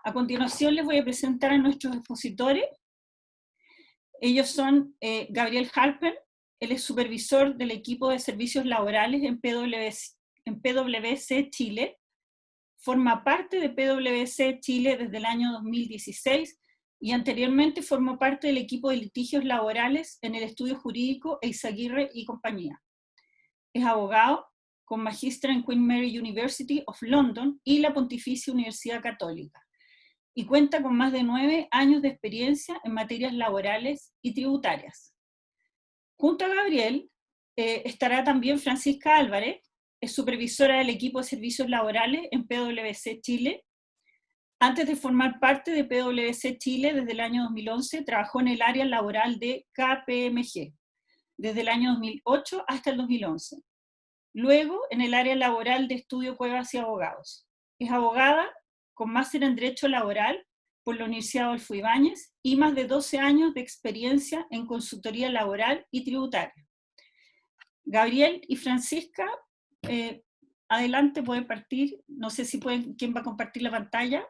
A continuación les voy a presentar a nuestros expositores. Ellos son Gabriel Harper, él es supervisor del equipo de servicios laborales en PwC Chile, forma parte de PwC Chile desde el año 2016 y anteriormente formó parte del equipo de litigios laborales en el estudio jurídico Eizaguirre y compañía. Es abogado con magíster en Queen Mary University of London y la Pontificia Universidad Católica, y cuenta con más de 9 años de experiencia en materias laborales y tributarias. Junto a Gabriel estará también Francisca Álvarez, es supervisora del equipo de servicios laborales en PwC Chile. Antes de formar parte de PwC Chile desde el año 2011, trabajó en el área laboral de KPMG, desde el año 2008 hasta el 2011. Luego, en el área laboral de Estudio Cuevas y Abogados. Es abogada con máster en Derecho Laboral por la Universidad Adolfo Ibáñez y más de 12 años de experiencia en consultoría laboral y tributaria. Gabriel y Francisca, adelante, pueden partir. No sé si pueden, ¿quién va a compartir la pantalla?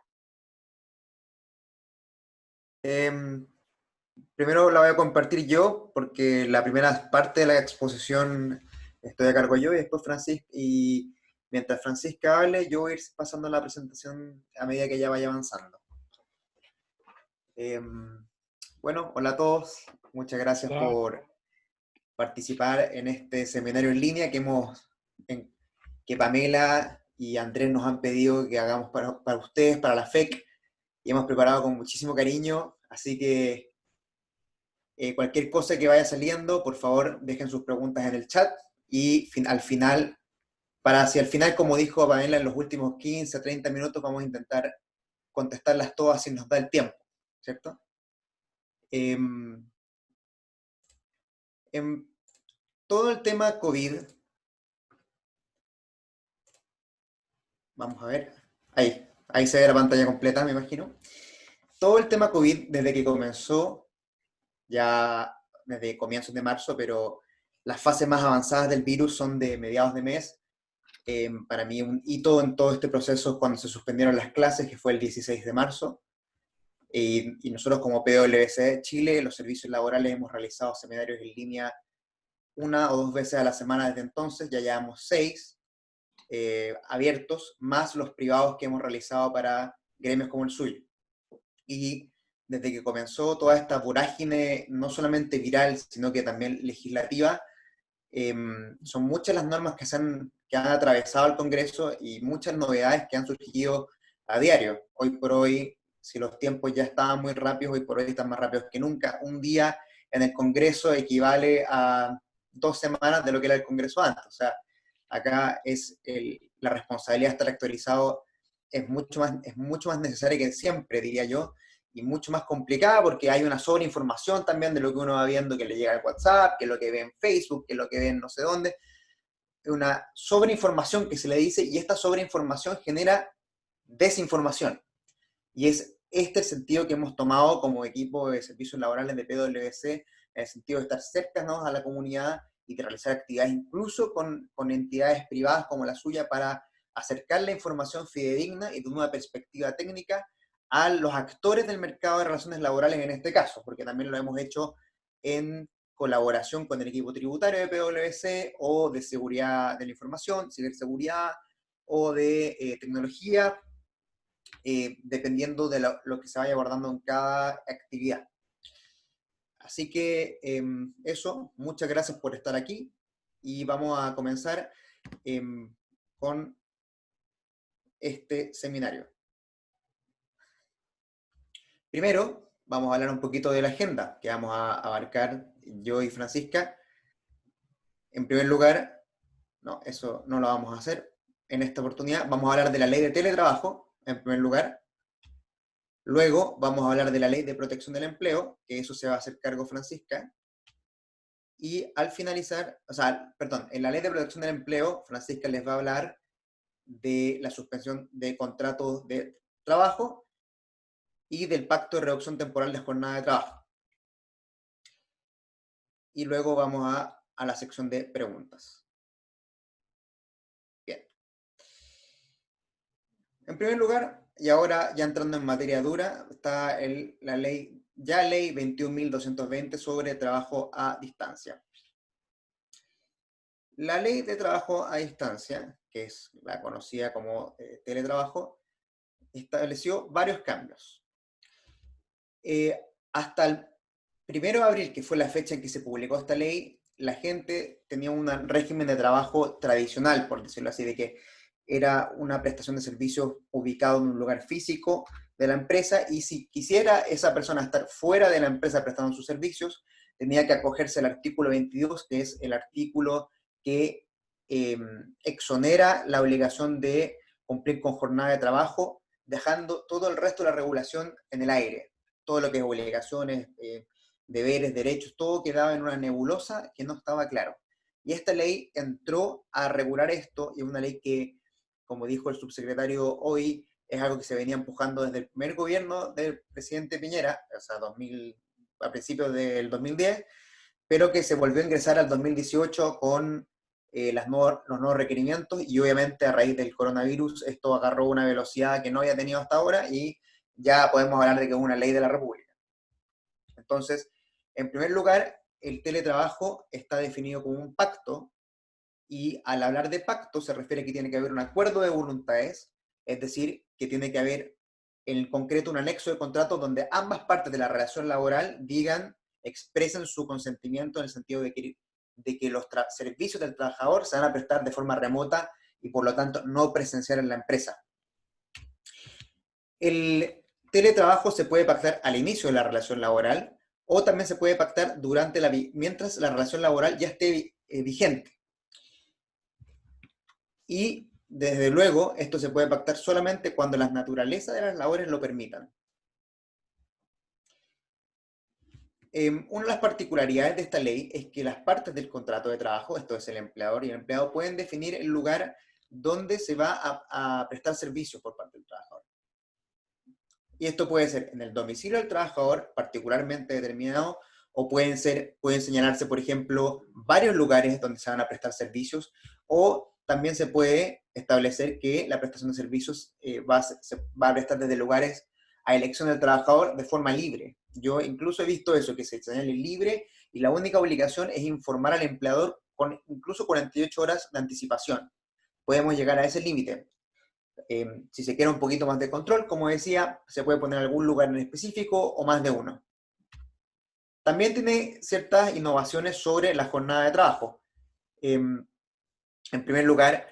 Primero la voy a compartir yo, porque la primera parte de la exposición estoy a cargo yo y después Francisca, y mientras Francisca hable, yo voy a ir pasando la presentación a medida que ella vaya avanzando. Bueno, hola a todos, muchas gracias por participar en este seminario en línea que Pamela y Andrés nos han pedido que hagamos para ustedes, para la FEC, y hemos preparado con muchísimo cariño, así que cualquier cosa que vaya saliendo, por favor, dejen sus preguntas en el chat y al final, como dijo Pamela, en los últimos 15 a 30 minutos vamos a intentar contestarlas todas si nos da el tiempo, ¿cierto? En todo el tema COVID, vamos a ver, ahí se ve la pantalla completa, me imagino. Todo el tema COVID, desde que comenzó, ya desde comienzos de marzo, pero las fases más avanzadas del virus son de mediados de mes. Para mí un hito en todo este proceso es cuando se suspendieron las clases, que fue el 16 de marzo, y nosotros como PwC Chile, los servicios laborales, hemos realizado seminarios en línea 1 o 2 veces a la semana desde entonces, ya llevamos 6 abiertos, más los privados que hemos realizado para gremios como el suyo. Y desde que comenzó toda esta vorágine, no solamente viral, sino que también legislativa, son muchas las normas que han atravesado el Congreso y muchas novedades que han surgido a diario. Hoy por hoy, si los tiempos ya estaban muy rápidos, hoy por hoy están más rápidos que nunca. Un día en el Congreso equivale a 2 semanas de lo que era el Congreso antes. O sea, acá la responsabilidad de estar actualizado es mucho más necesaria que siempre, diría yo, y mucho más complicada porque hay una sobreinformación también de lo que uno va viendo, que le llega al WhatsApp, que es lo que ve en Facebook, que es lo que ve en no sé dónde. Una sobreinformación que se le dice, y esta sobreinformación genera desinformación. Y es este el sentido que hemos tomado como equipo de servicios laborales de PwC, en el sentido de estar cercanos a la comunidad y de realizar actividades incluso con entidades privadas como la suya para acercar la información fidedigna y de una perspectiva técnica a los actores del mercado de relaciones laborales en este caso, porque también lo hemos hecho en colaboración con el equipo tributario de PwC o de seguridad de la información, ciberseguridad o de tecnología, dependiendo de lo que se vaya abordando en cada actividad. Así que eso, muchas gracias por estar aquí y vamos a comenzar con este seminario. Primero, vamos a hablar un poquito de la agenda que vamos a abarcar yo y Francisca. En primer lugar, no, eso no lo vamos a hacer en esta oportunidad. Vamos a hablar de la ley de teletrabajo, en primer lugar. Luego vamos a hablar de la ley de protección del empleo, que eso se va a hacer cargo Francisca. Y al finalizar, en la ley de protección del empleo, Francisca les va a hablar de la suspensión de contratos de trabajo y del pacto de reducción temporal de jornada de trabajo. Y luego vamos a la sección de preguntas. Bien. En primer lugar, y ahora ya entrando en materia dura, está la ley 21.220 sobre trabajo a distancia. La ley de trabajo a distancia, que es la conocida como teletrabajo, estableció varios cambios. Hasta el 1 de abril, que fue la fecha en que se publicó esta ley, la gente tenía un régimen de trabajo tradicional, por decirlo así, de que era una prestación de servicios ubicado en un lugar físico de la empresa, y si quisiera esa persona estar fuera de la empresa prestando sus servicios, tenía que acogerse al artículo 22, que es el artículo que exonera la obligación de cumplir con jornada de trabajo, dejando todo el resto de la regulación en el aire. Todo lo que es obligaciones, deberes, derechos, todo quedaba en una nebulosa que no estaba claro. Y esta ley entró a regular esto, y es una ley que, como dijo el subsecretario hoy, es algo que se venía empujando desde el primer gobierno del presidente Piñera, o sea, a principios del 2010, pero que se volvió a ingresar al 2018 con los nuevos requerimientos, y obviamente a raíz del coronavirus esto agarró una velocidad que no había tenido hasta ahora, y ya podemos hablar de que es una ley de la República. Entonces, en primer lugar, el teletrabajo está definido como un pacto, y al hablar de pacto se refiere a que tiene que haber un acuerdo de voluntades, es decir, que tiene que haber en concreto un anexo de contrato donde ambas partes de la relación laboral expresen su consentimiento, en el sentido de que los servicios del trabajador se van a prestar de forma remota y por lo tanto no presencial en la empresa. El teletrabajo se puede pactar al inicio de la relación laboral, o también se puede pactar mientras la relación laboral ya esté vigente. Y desde luego esto se puede pactar solamente cuando la naturaleza de las labores lo permitan. Una de las particularidades de esta ley es que las partes del contrato de trabajo, esto es el empleador y el empleado, pueden definir el lugar donde se va a prestar servicios por parte del trabajador. Y esto puede ser en el domicilio del trabajador, particularmente determinado, o pueden señalarse, por ejemplo, varios lugares donde se van a prestar servicios, o también se puede establecer que la prestación de servicios se va a prestar desde lugares a elección del trabajador de forma libre. Yo incluso he visto eso, que se señale libre, y la única obligación es informar al empleador con incluso 48 horas de anticipación. Podemos llegar a ese límite. Si se quiere un poquito más de control, como decía, se puede poner algún lugar en específico o más de uno. También tiene ciertas innovaciones sobre la jornada de trabajo. En primer lugar,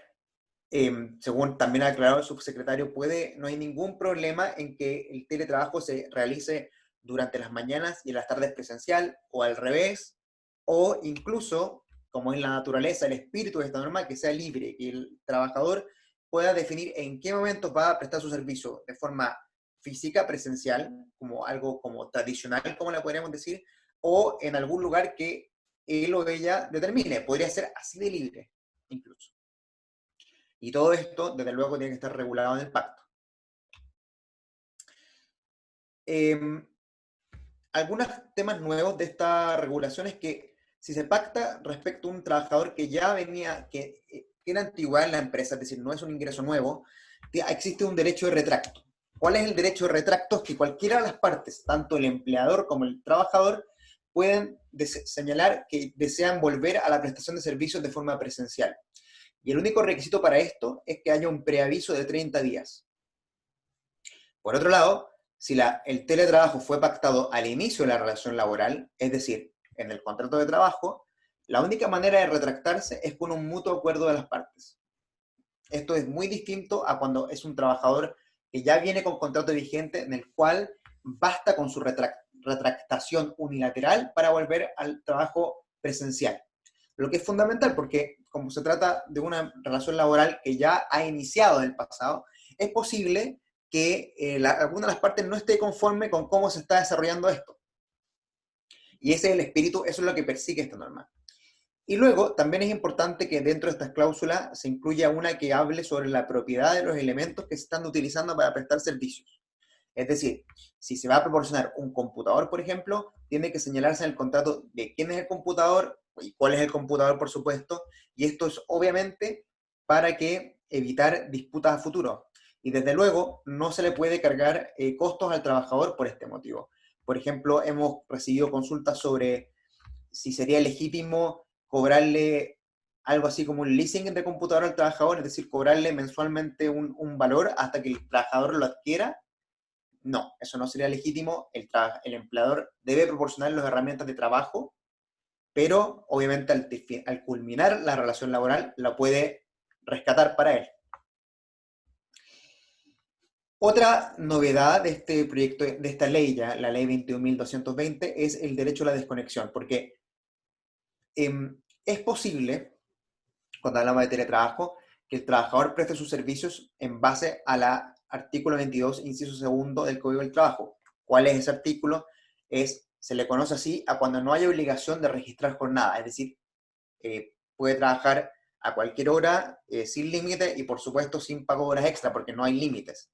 según también ha aclarado el subsecretario, no hay ningún problema en que el teletrabajo se realice durante las mañanas y en las tardes presencial, o al revés, o incluso, como es la naturaleza, el espíritu de esta norma, que sea libre, que el trabajador pueda definir en qué momentos va a prestar su servicio de forma física, presencial, como algo como tradicional, como le podríamos decir, o en algún lugar que él o ella determine. Podría ser así de libre, incluso. Y todo esto, desde luego, tiene que estar regulado en el pacto. Algunos temas nuevos de esta regulación es que si se pacta respecto a un trabajador que ya que tiene antigüedad en la empresa, es decir, no es un ingreso nuevo, existe un derecho de retracto. ¿Cuál es el derecho de retracto? Es que cualquiera de las partes, tanto el empleador como el trabajador, pueden señalar que desean volver a la prestación de servicios de forma presencial. Y el único requisito para esto es que haya un preaviso de 30 días. Por otro lado, si el teletrabajo fue pactado al inicio de la relación laboral, es decir, en el contrato de trabajo, la única manera de retractarse es con un mutuo acuerdo de las partes. Esto es muy distinto a cuando es un trabajador que ya viene con contrato vigente, en el cual basta con su retractación unilateral para volver al trabajo presencial. Lo que es fundamental, porque como se trata de una relación laboral que ya ha iniciado en el pasado, es posible que alguna de las partes no esté conforme con cómo se está desarrollando esto. Y ese es el espíritu, eso es lo que persigue esta norma. Y luego, también es importante que dentro de estas cláusulas se incluya una que hable sobre la propiedad de los elementos que se están utilizando para prestar servicios. Es decir, si se va a proporcionar un computador, por ejemplo, tiene que señalarse en el contrato de quién es el computador y cuál es el computador, por supuesto, y esto es obviamente para evitar disputas a futuro. Y desde luego, no se le puede cargar costos al trabajador por este motivo. Por ejemplo, hemos recibido consultas sobre si sería legítimo cobrarle algo así como un leasing de computador al trabajador, es decir, cobrarle mensualmente un valor hasta que el trabajador lo adquiera. No, eso no sería legítimo. El empleador debe proporcionar las herramientas de trabajo, pero obviamente al culminar la relación laboral la puede rescatar para él. Otra novedad de este proyecto, de esta ley ya, la ley 21.220, es el derecho a la desconexión, porque es posible, cuando hablamos de teletrabajo, que el trabajador preste sus servicios en base al artículo 22, inciso segundo del Código del Trabajo. ¿Cuál es ese artículo? Se le conoce así a cuando no hay obligación de registrar jornada, es decir, puede trabajar a cualquier hora, sin límite y por supuesto sin pago de horas extra, porque no hay límites.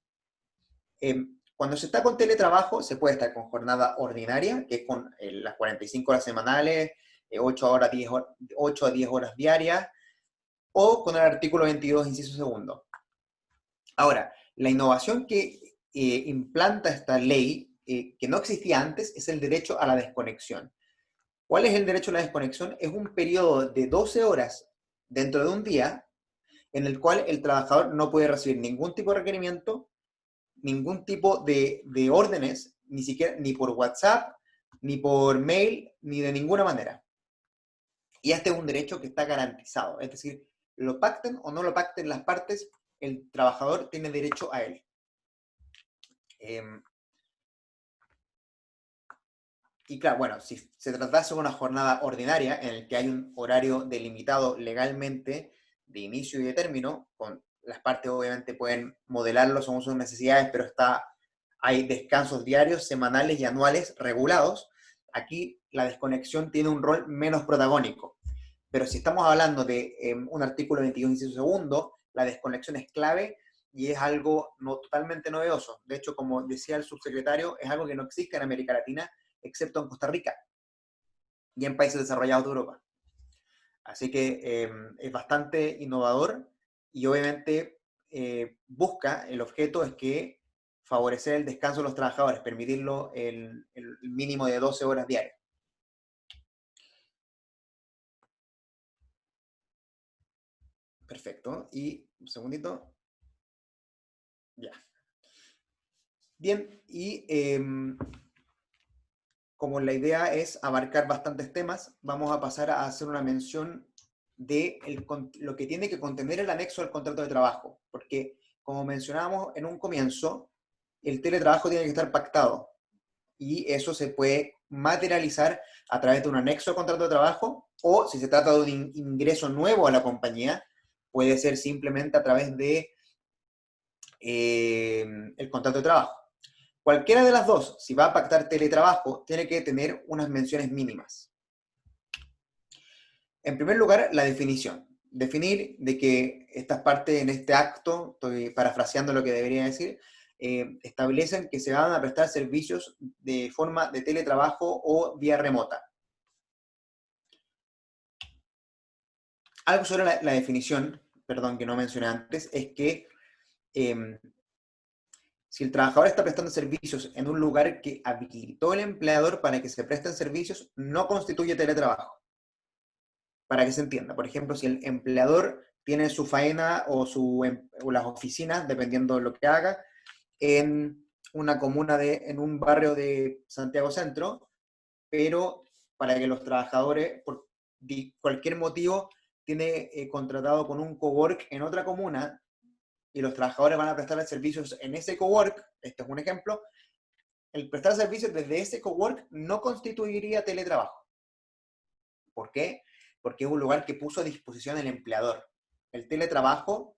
Cuando se está con teletrabajo, se puede estar con jornada ordinaria, que es con las 45 horas semanales, 8 a 10 horas diarias, o con el artículo 22, inciso segundo. Ahora, la innovación que implanta esta ley, que no existía antes, es el derecho a la desconexión. ¿Cuál es el derecho a la desconexión? Es un periodo de 12 horas dentro de un día en el cual el trabajador no puede recibir ningún tipo de requerimiento, ningún tipo de órdenes, ni siquiera ni por WhatsApp, ni por mail, ni de ninguna manera. Y este es un derecho que está garantizado, es decir, lo pacten o no lo pacten las partes, el trabajador tiene derecho a él. Y claro, bueno, si se tratase de una jornada ordinaria en la que hay un horario delimitado legalmente de inicio y de término, con las partes obviamente pueden modelarlo según sus necesidades, pero hay descansos diarios, semanales y anuales regulados. Aquí la desconexión tiene un rol menos protagónico. Pero si estamos hablando de un artículo 22, inciso segundo, la desconexión es clave y es algo no totalmente novedoso. De hecho, como decía el subsecretario, es algo que no existe en América Latina, excepto en Costa Rica y en países desarrollados de Europa. Así que es bastante innovador y obviamente busca, el objeto es que favorecer el descanso de los trabajadores, permitirlo el mínimo de 12 horas diarias. Perfecto. Y un segundito. Ya. Bien, y como la idea es abarcar bastantes temas, vamos a pasar a hacer una mención de lo que tiene que contener el anexo al contrato de trabajo, porque como mencionábamos en un comienzo, el teletrabajo tiene que estar pactado y eso se puede materializar a través de un anexo al contrato de trabajo o si se trata de un ingreso nuevo a la compañía, puede ser simplemente a través de el contrato de trabajo. Cualquiera de las dos, si va a pactar teletrabajo, tiene que tener unas menciones mínimas. En primer lugar, la definición. Definir de que estas partes en este acto, estoy parafraseando lo que debería decir, establecen que se van a prestar servicios de forma de teletrabajo o vía remota. Algo sobre la definición, perdón, que no mencioné antes, es que si el trabajador está prestando servicios en un lugar que habilitó el empleador para que se presten servicios, no constituye teletrabajo. Para que se entienda, por ejemplo, si el empleador tiene su faena o las oficinas, dependiendo de lo que haga, en una comuna en un barrio de Santiago Centro, pero para que los trabajadores, por cualquier motivo, tiene contratado con un cowork en otra comuna, y los trabajadores van a prestar servicios en ese cowork, este es un ejemplo, el prestar servicios desde ese cowork no constituiría teletrabajo. ¿Por qué? Porque es un lugar que puso a disposición el empleador. El teletrabajo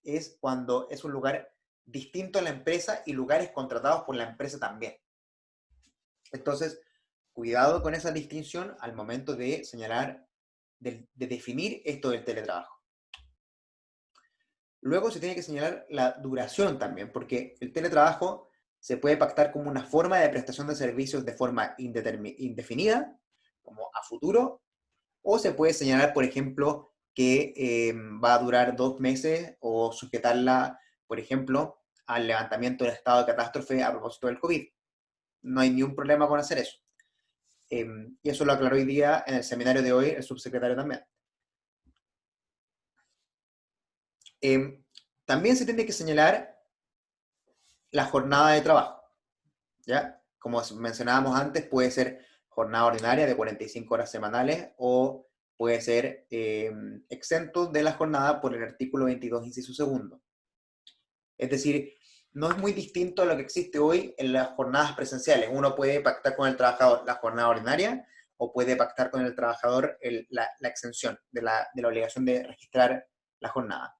es cuando es un lugar distinto a la empresa y lugares contratados por la empresa también. Entonces, cuidado con esa distinción al momento de señalar, de definir esto del teletrabajo. Luego se tiene que señalar la duración también, porque el teletrabajo se puede pactar como una forma de prestación de servicios de forma indefinida, como a futuro, o se puede señalar, por ejemplo, que va a durar 2 meses o sujetarla, por ejemplo, al levantamiento del estado de catástrofe a propósito del COVID. No hay ningún problema con hacer eso. Y eso lo aclaró hoy día en el seminario de hoy el subsecretario también. También se tiene que señalar la jornada de trabajo, ¿ya? Como mencionábamos antes, puede ser jornada ordinaria de 45 horas semanales o puede ser exento de la jornada por el artículo 22, inciso segundo. Es decir, no es muy distinto a lo que existe hoy en las jornadas presenciales. Uno puede pactar con el trabajador la jornada ordinaria o puede pactar con el trabajador la exención de la obligación de registrar la jornada.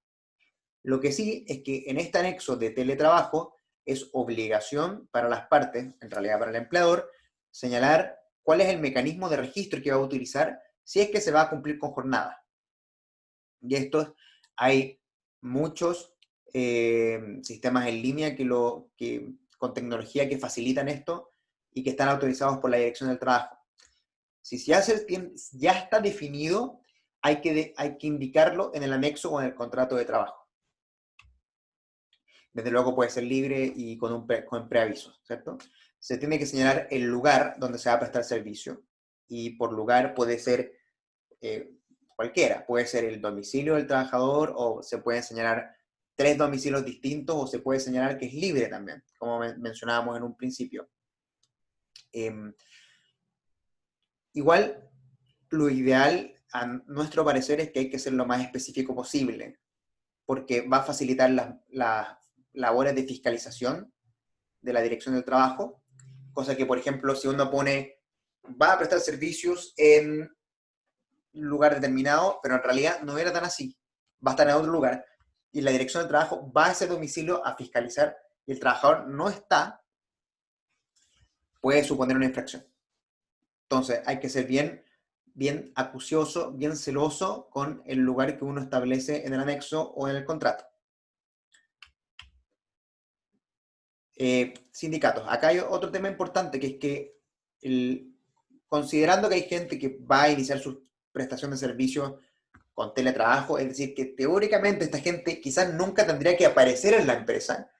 Lo que sí es que en este anexo de teletrabajo es obligación para las partes, en realidad para el empleador, señalar cuál es el mecanismo de registro que va a utilizar si es que se va a cumplir con jornada. Y estos, hay muchos sistemas en línea con tecnología que facilitan esto y que están autorizados por la Dirección del Trabajo. Si ya está definido, hay que indicarlo en el anexo o en el contrato de trabajo. Desde luego puede ser libre y con preaviso, ¿cierto? Se tiene que señalar el lugar donde se va a prestar servicio, y por lugar puede ser cualquiera, puede ser el domicilio del trabajador, o se pueden señalar 3 domicilios distintos, o se puede señalar que es libre también, como mencionábamos en un principio. Igual, lo ideal, a nuestro parecer, es que hay que ser lo más específico posible, porque va a facilitar las labores de fiscalización de la Dirección del Trabajo, cosa que, por ejemplo, si uno pone, va a prestar servicios en un lugar determinado, pero en realidad no era tan así, va a estar en otro lugar, y la Dirección del Trabajo va a ese domicilio a fiscalizar, y el trabajador no está, puede suponer una infracción. Entonces, hay que ser bien acucioso, bien celoso con el lugar que uno establece en el anexo o en el contrato. Sindicatos. Acá hay otro tema importante, que es que considerando que hay gente que va a iniciar su prestación de servicios con teletrabajo, es decir, que teóricamente esta gente quizás nunca tendría que aparecer en la empresa,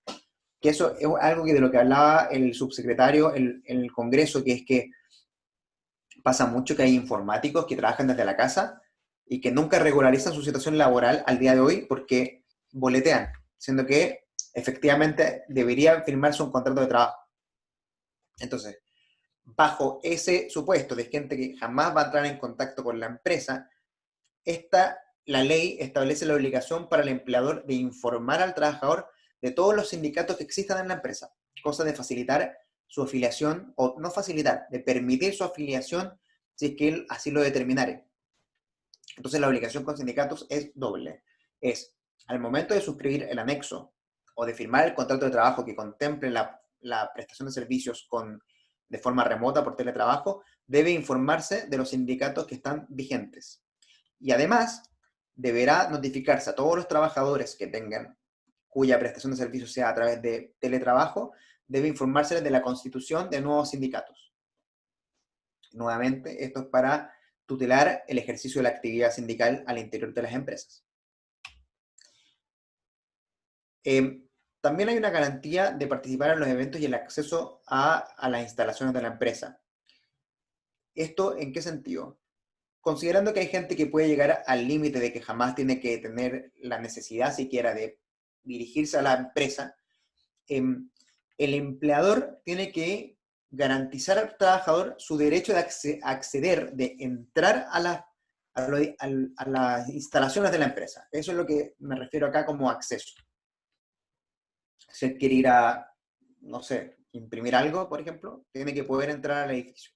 que eso es algo de lo que hablaba el subsecretario en el Congreso, que es que pasa mucho que hay informáticos que trabajan desde la casa y que nunca regularizan su situación laboral al día de hoy porque boletean, siendo que efectivamente debería firmarse un contrato de trabajo. Entonces, bajo ese supuesto de gente que jamás va a entrar en contacto con la empresa, la ley establece la obligación para el empleador de informar al trabajador de todos los sindicatos que existan en la empresa, cosa de facilitar su afiliación, o no facilitar, de permitir su afiliación si es que él así lo determinare. Entonces la obligación con sindicatos es doble. Es, al momento de suscribir el anexo o de firmar el contrato de trabajo que contemple la prestación de servicios de forma remota por teletrabajo, debe informarse de los sindicatos que están vigentes. Y además, deberá notificarse a todos los trabajadores cuya prestación de servicios sea a través de teletrabajo, debe informárseles de la constitución de nuevos sindicatos. Nuevamente, esto es para tutelar el ejercicio de la actividad sindical al interior de las empresas. También hay una garantía de participar en los eventos y el acceso a las instalaciones de la empresa. ¿Esto en qué sentido? Considerando que hay gente que puede llegar al límite de que jamás tiene que tener la necesidad siquiera de dirigirse a la empresa, el empleador tiene que garantizar al trabajador su derecho de acceder, de entrar a las instalaciones de la empresa. Eso es lo que me refiero acá como acceso. Si él quiere ir a, no sé, imprimir algo, por ejemplo, tiene que poder entrar al edificio.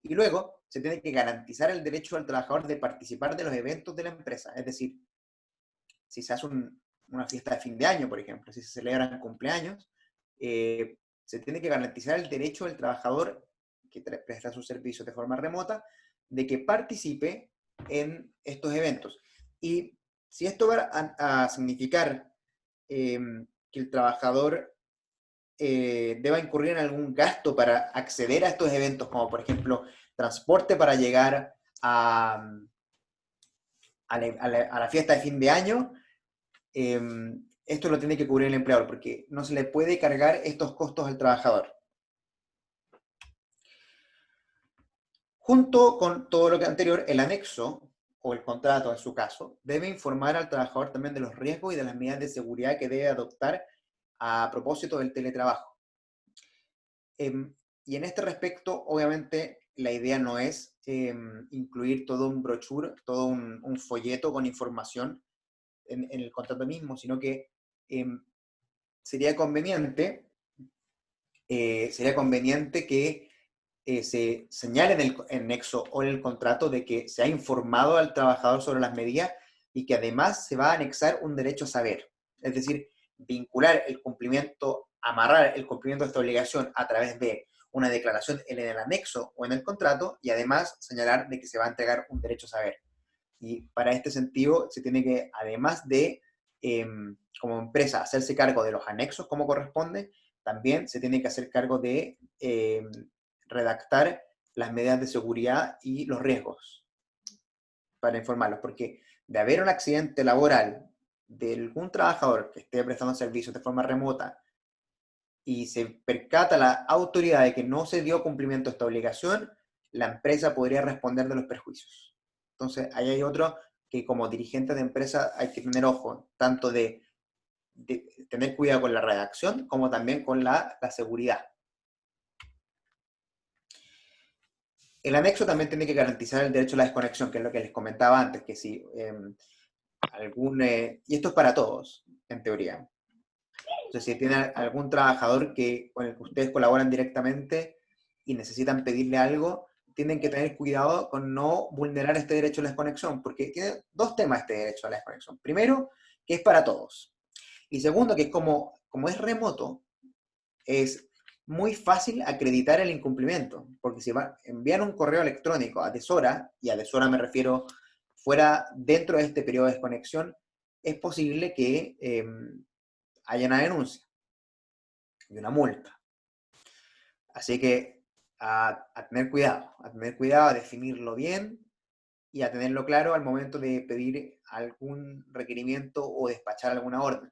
Y luego se tiene que garantizar el derecho al trabajador de participar de los eventos de la empresa. Es decir, si se hace una fiesta de fin de año, por ejemplo, si se celebran cumpleaños, se tiene que garantizar el derecho del trabajador que presta sus servicios de forma remota de que participe en estos eventos. Y si esto va a significar que el trabajador deba incurrir en algún gasto para acceder a estos eventos, como por ejemplo transporte para llegar a la fiesta de fin de año, esto lo tiene que cubrir el empleador, porque no se le puede cargar estos costos al trabajador. Junto con todo lo que anterior, el anexo, o el contrato en su caso, debe informar al trabajador también de los riesgos y de las medidas de seguridad que debe adoptar a propósito del teletrabajo. Y en este respecto, obviamente, la idea no es incluir todo un brochure, todo un folleto con información en el contrato mismo, sino que sería conveniente que se señale en el nexo o en el contrato de que se ha informado al trabajador sobre las medidas y que además se va a anexar un derecho a saber. Es decir, vincular el cumplimiento, amarrar el cumplimiento de esta obligación a través de una declaración en el anexo o en el contrato y además señalar de que se va a entregar un derecho a saber. Y para este sentido se tiene que, además de como empresa, hacerse cargo de los anexos como corresponde, también se tiene que hacer cargo de redactar las medidas de seguridad y los riesgos para informarlos, porque de haber un accidente laboral de algún trabajador que esté prestando servicios de forma remota y se percata la autoridad de que no se dio cumplimiento a esta obligación, la empresa podría responder de los perjuicios. Entonces, ahí hay otro que como dirigente de empresa hay que tener ojo, tanto de tener cuidado con la redacción como también con la seguridad. El anexo también tiene que garantizar el derecho a la desconexión, que es lo que les comentaba antes, que si y esto es para todos, en teoría. Entonces, si tienen algún trabajador con el que ustedes colaboran directamente y necesitan pedirle algo, tienen que tener cuidado con no vulnerar este derecho a la desconexión, porque tiene dos temas este derecho a la desconexión. Primero, que es para todos. Y segundo, que es como es remoto, es muy fácil acreditar el incumplimiento, porque si envían un correo electrónico a deshora, y a deshora me refiero fuera dentro de este periodo de desconexión, es posible que haya una denuncia y una multa. Así que a tener cuidado, a definirlo bien y a tenerlo claro al momento de pedir algún requerimiento o despachar alguna orden.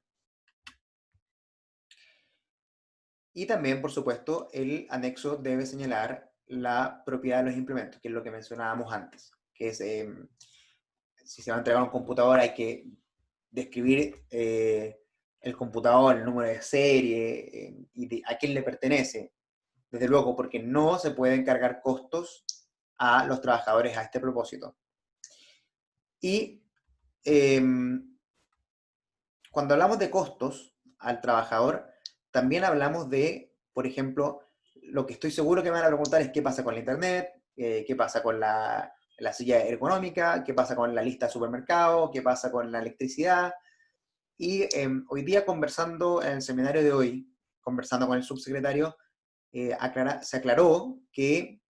Y también, por supuesto, el anexo debe señalar la propiedad de los implementos, que es lo que mencionábamos antes, que es, si se va a entregar un computador hay que describir el computador, el número de serie y a quién le pertenece, desde luego, porque no se pueden cargar costos a los trabajadores a este propósito. Y cuando hablamos de costos al trabajador, también hablamos de, por ejemplo, lo que estoy seguro que me van a preguntar es qué pasa con la internet, qué pasa con la silla ergonómica, qué pasa con la lista de supermercado, qué pasa con la electricidad. Y hoy día conversando en el seminario de hoy, conversando con el subsecretario, se aclaró que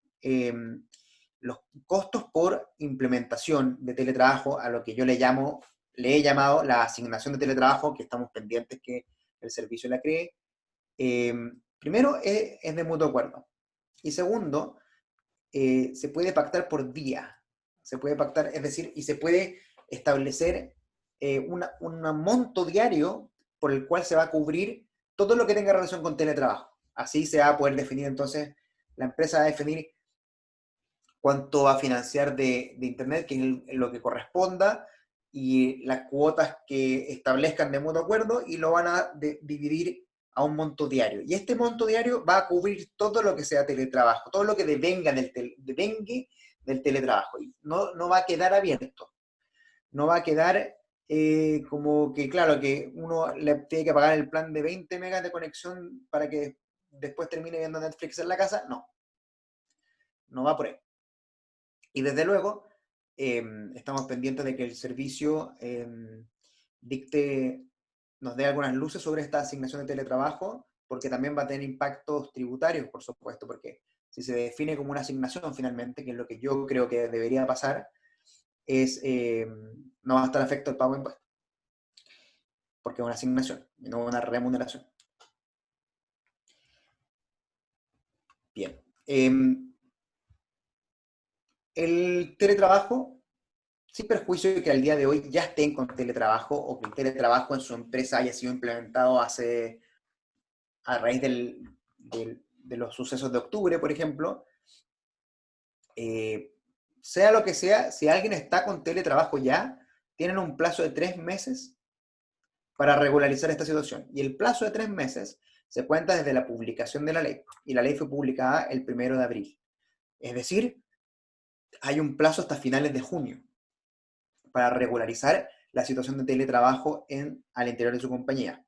los costos por implementación de teletrabajo, a lo que yo le he llamado la asignación de teletrabajo, que estamos pendientes que el servicio la cree, primero es de mutuo acuerdo. Y segundo, se puede pactar por día. Se puede pactar, es decir, y se puede establecer un monto diario por el cual se va a cubrir todo lo que tenga relación con teletrabajo. Así se va a poder definir entonces, la empresa va a definir cuánto va a financiar de Internet, que es lo que corresponda, y las cuotas que establezcan de mutuo acuerdo, y lo van a dividir a un monto diario. Y este monto diario va a cubrir todo lo que sea teletrabajo, todo lo que devenga del teletrabajo. Y no va a quedar abierto. No va a quedar como que, claro, que uno le tiene que pagar el plan de 20 megas de conexión para que después termine viendo Netflix en la casa. No, no va por ahí. Y desde luego, estamos pendientes de que el servicio nos dé algunas luces sobre esta asignación de teletrabajo, porque también va a tener impactos tributarios, por supuesto, porque si se define como una asignación finalmente, que es lo que yo creo que debería pasar, no va a estar afecto al pago de impuestos, porque es una asignación y no una remuneración. Bien. El teletrabajo sin perjuicio de que al día de hoy ya estén con teletrabajo o que el teletrabajo en su empresa haya sido implementado a raíz de los sucesos de octubre, por ejemplo, eh, sea lo que sea, si alguien está con teletrabajo ya, tienen un plazo de 3 meses para regularizar esta situación. Y el plazo de 3 meses se cuenta desde la publicación de la ley. Y la ley fue publicada el 1 de abril. Es decir, hay un plazo hasta finales de junio para regularizar la situación de teletrabajo al interior de su compañía.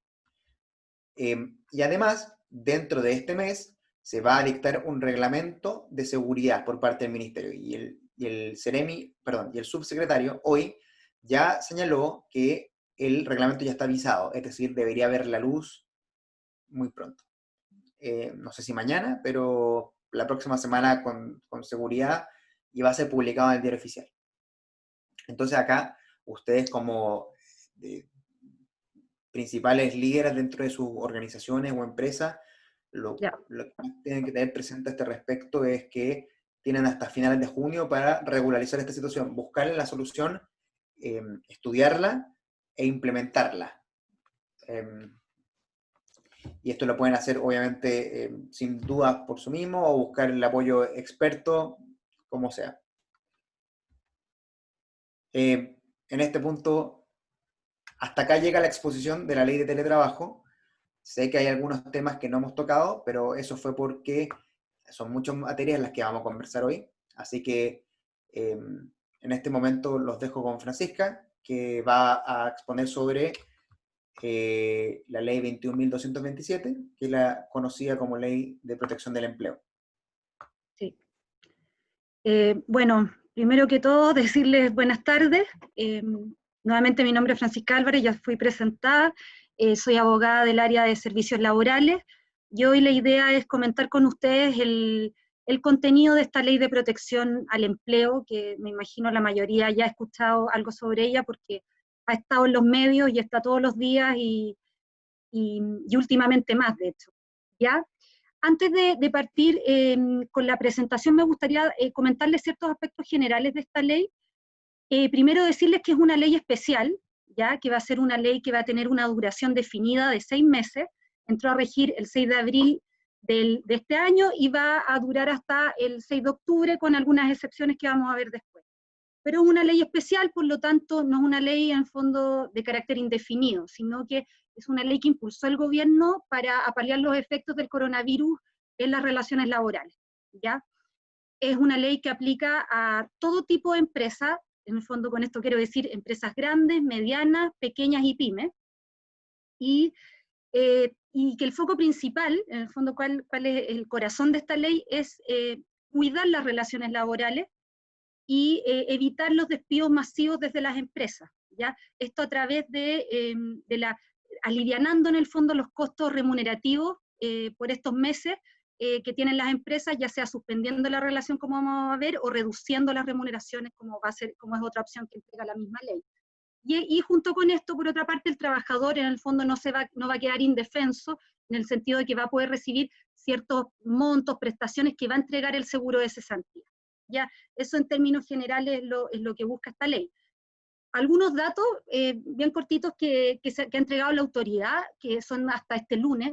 Y además, dentro de este mes, se va a dictar un reglamento de seguridad por parte del Ministerio. Y el Ceremi, perdón, y el subsecretario hoy ya señaló que el reglamento ya está avisado, es decir, debería ver la luz muy pronto. No sé si mañana, pero la próxima semana con seguridad, y va a ser publicado en el Diario Oficial. Entonces acá, ustedes como principales líderes dentro de sus organizaciones o empresas, Ya. lo que tienen que tener presente a este respecto es que tienen hasta finales de junio para regularizar esta situación, buscarle la solución, estudiarla e implementarla. Y esto lo pueden hacer, obviamente, sin dudas por sí mismo o buscar el apoyo experto, como sea. En este punto, hasta acá llega la exposición de la ley de teletrabajo. Sé que hay algunos temas que no hemos tocado, pero eso fue porque son muchas materias las que vamos a conversar hoy. Así que en este momento los dejo con Francisca, que va a exponer sobre la ley 21.227, que es la conocida como Ley de Protección del Empleo. Sí. Bueno, primero que todo, decirles buenas tardes. Nuevamente mi nombre es Francisca Álvarez, ya fui presentada, soy abogada del área de servicios laborales, y hoy la idea es comentar con ustedes el contenido de esta ley de protección al empleo, que me imagino la mayoría ya ha escuchado algo sobre ella, porque ha estado en los medios y está todos los días y últimamente más, de hecho. ¿Ya? Antes de partir con la presentación, me gustaría comentarles ciertos aspectos generales de esta ley. Primero decirles que es una ley especial, ya que va a ser una ley que va a tener una duración definida de 6 meses, entró a regir el 6 de abril de este año y va a durar hasta el 6 de octubre, con algunas excepciones que vamos a ver después. Pero es una ley especial, por lo tanto, no es una ley en fondo de carácter indefinido, sino que es una ley que impulsó el gobierno para paliar los efectos del coronavirus en las relaciones laborales, ¿ya? Es una ley que aplica a todo tipo de empresas, en el fondo con esto quiero decir empresas grandes, medianas, pequeñas y pymes, y que el foco principal, en el fondo cuál es el corazón de esta ley, es cuidar las relaciones laborales y evitar los despidos masivos desde las empresas, ¿ya? Esto a través alivianando en el fondo los costos remunerativos por estos meses que tienen las empresas, ya sea suspendiendo la relación, como vamos a ver, o reduciendo las remuneraciones, como es otra opción que entrega la misma ley. Y junto con esto, por otra parte, el trabajador en el fondo no va a quedar indefenso, en el sentido de que va a poder recibir ciertos montos, prestaciones que va a entregar el seguro de cesantía. Ya, eso en términos generales es lo que busca esta ley. Algunos datos bien cortitos que ha entregado la autoridad, que son hasta este lunes,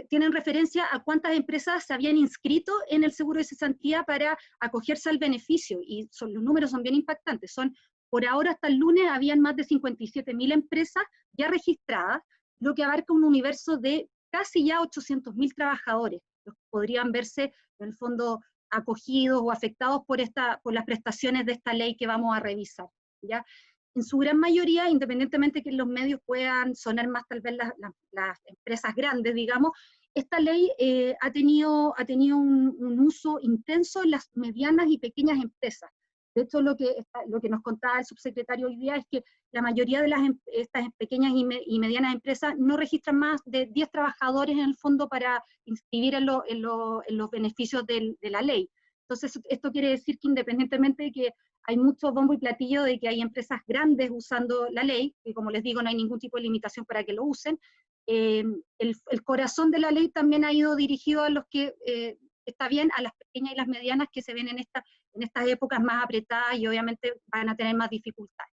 tienen referencia a cuántas empresas se habían inscrito en el seguro de cesantía para acogerse al beneficio, y los números son bien impactantes. Por ahora, hasta el lunes, habían más de 57.000 empresas ya registradas, lo que abarca un universo de casi ya 800.000 trabajadores, los que podrían verse, en el fondo, acogidos o afectados por las prestaciones de esta ley que vamos a revisar, ¿ya? En su gran mayoría, independientemente que en los medios puedan sonar más tal vez las empresas grandes, digamos, esta ley ha tenido un uso intenso en las medianas y pequeñas empresas. De hecho, lo que nos contaba el subsecretario hoy día es que la mayoría de estas pequeñas y medianas empresas no registran más de 10 trabajadores en el fondo para inscribir en los beneficios de la ley. Entonces, esto quiere decir que independientemente de que hay mucho bombo y platillo de que hay empresas grandes usando la ley, y como les digo, no hay ningún tipo de limitación para que lo usen, el corazón de la ley también ha ido dirigido a los que, está bien, a las pequeñas y las medianas que se ven en en estas épocas más apretadas y obviamente van a tener más dificultades.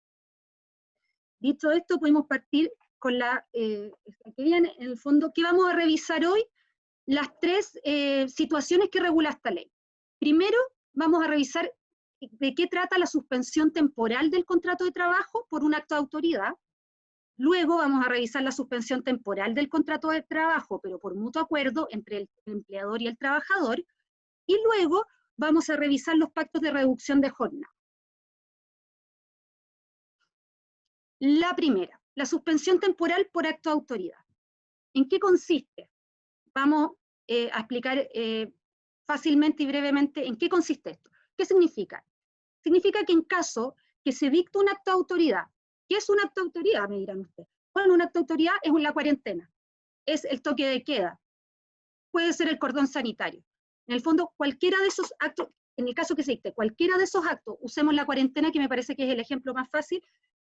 Dicho esto, podemos partir con la que viene, en el fondo, ¿qué vamos a revisar hoy? Las tres situaciones que regula esta ley. Primero, vamos a revisar de qué trata la suspensión temporal del contrato de trabajo por un acto de autoridad. Luego vamos a revisar la suspensión temporal del contrato de trabajo, pero por mutuo acuerdo entre el empleador y el trabajador. Y luego vamos a revisar los pactos de reducción de jornada. La primera, la suspensión temporal por acto de autoridad. ¿En qué consiste? Vamos a explicar fácilmente y brevemente en qué consiste esto. ¿Qué significa? Significa que en caso que se dicte un acto de autoridad, ¿qué es un acto de autoridad? Me dirán ustedes. Bueno, un acto de autoridad es la cuarentena, es el toque de queda, puede ser el cordón sanitario. En el fondo, cualquiera de esos actos, en el caso que se dicte cualquiera de esos actos, usemos la cuarentena, que me parece que es el ejemplo más fácil.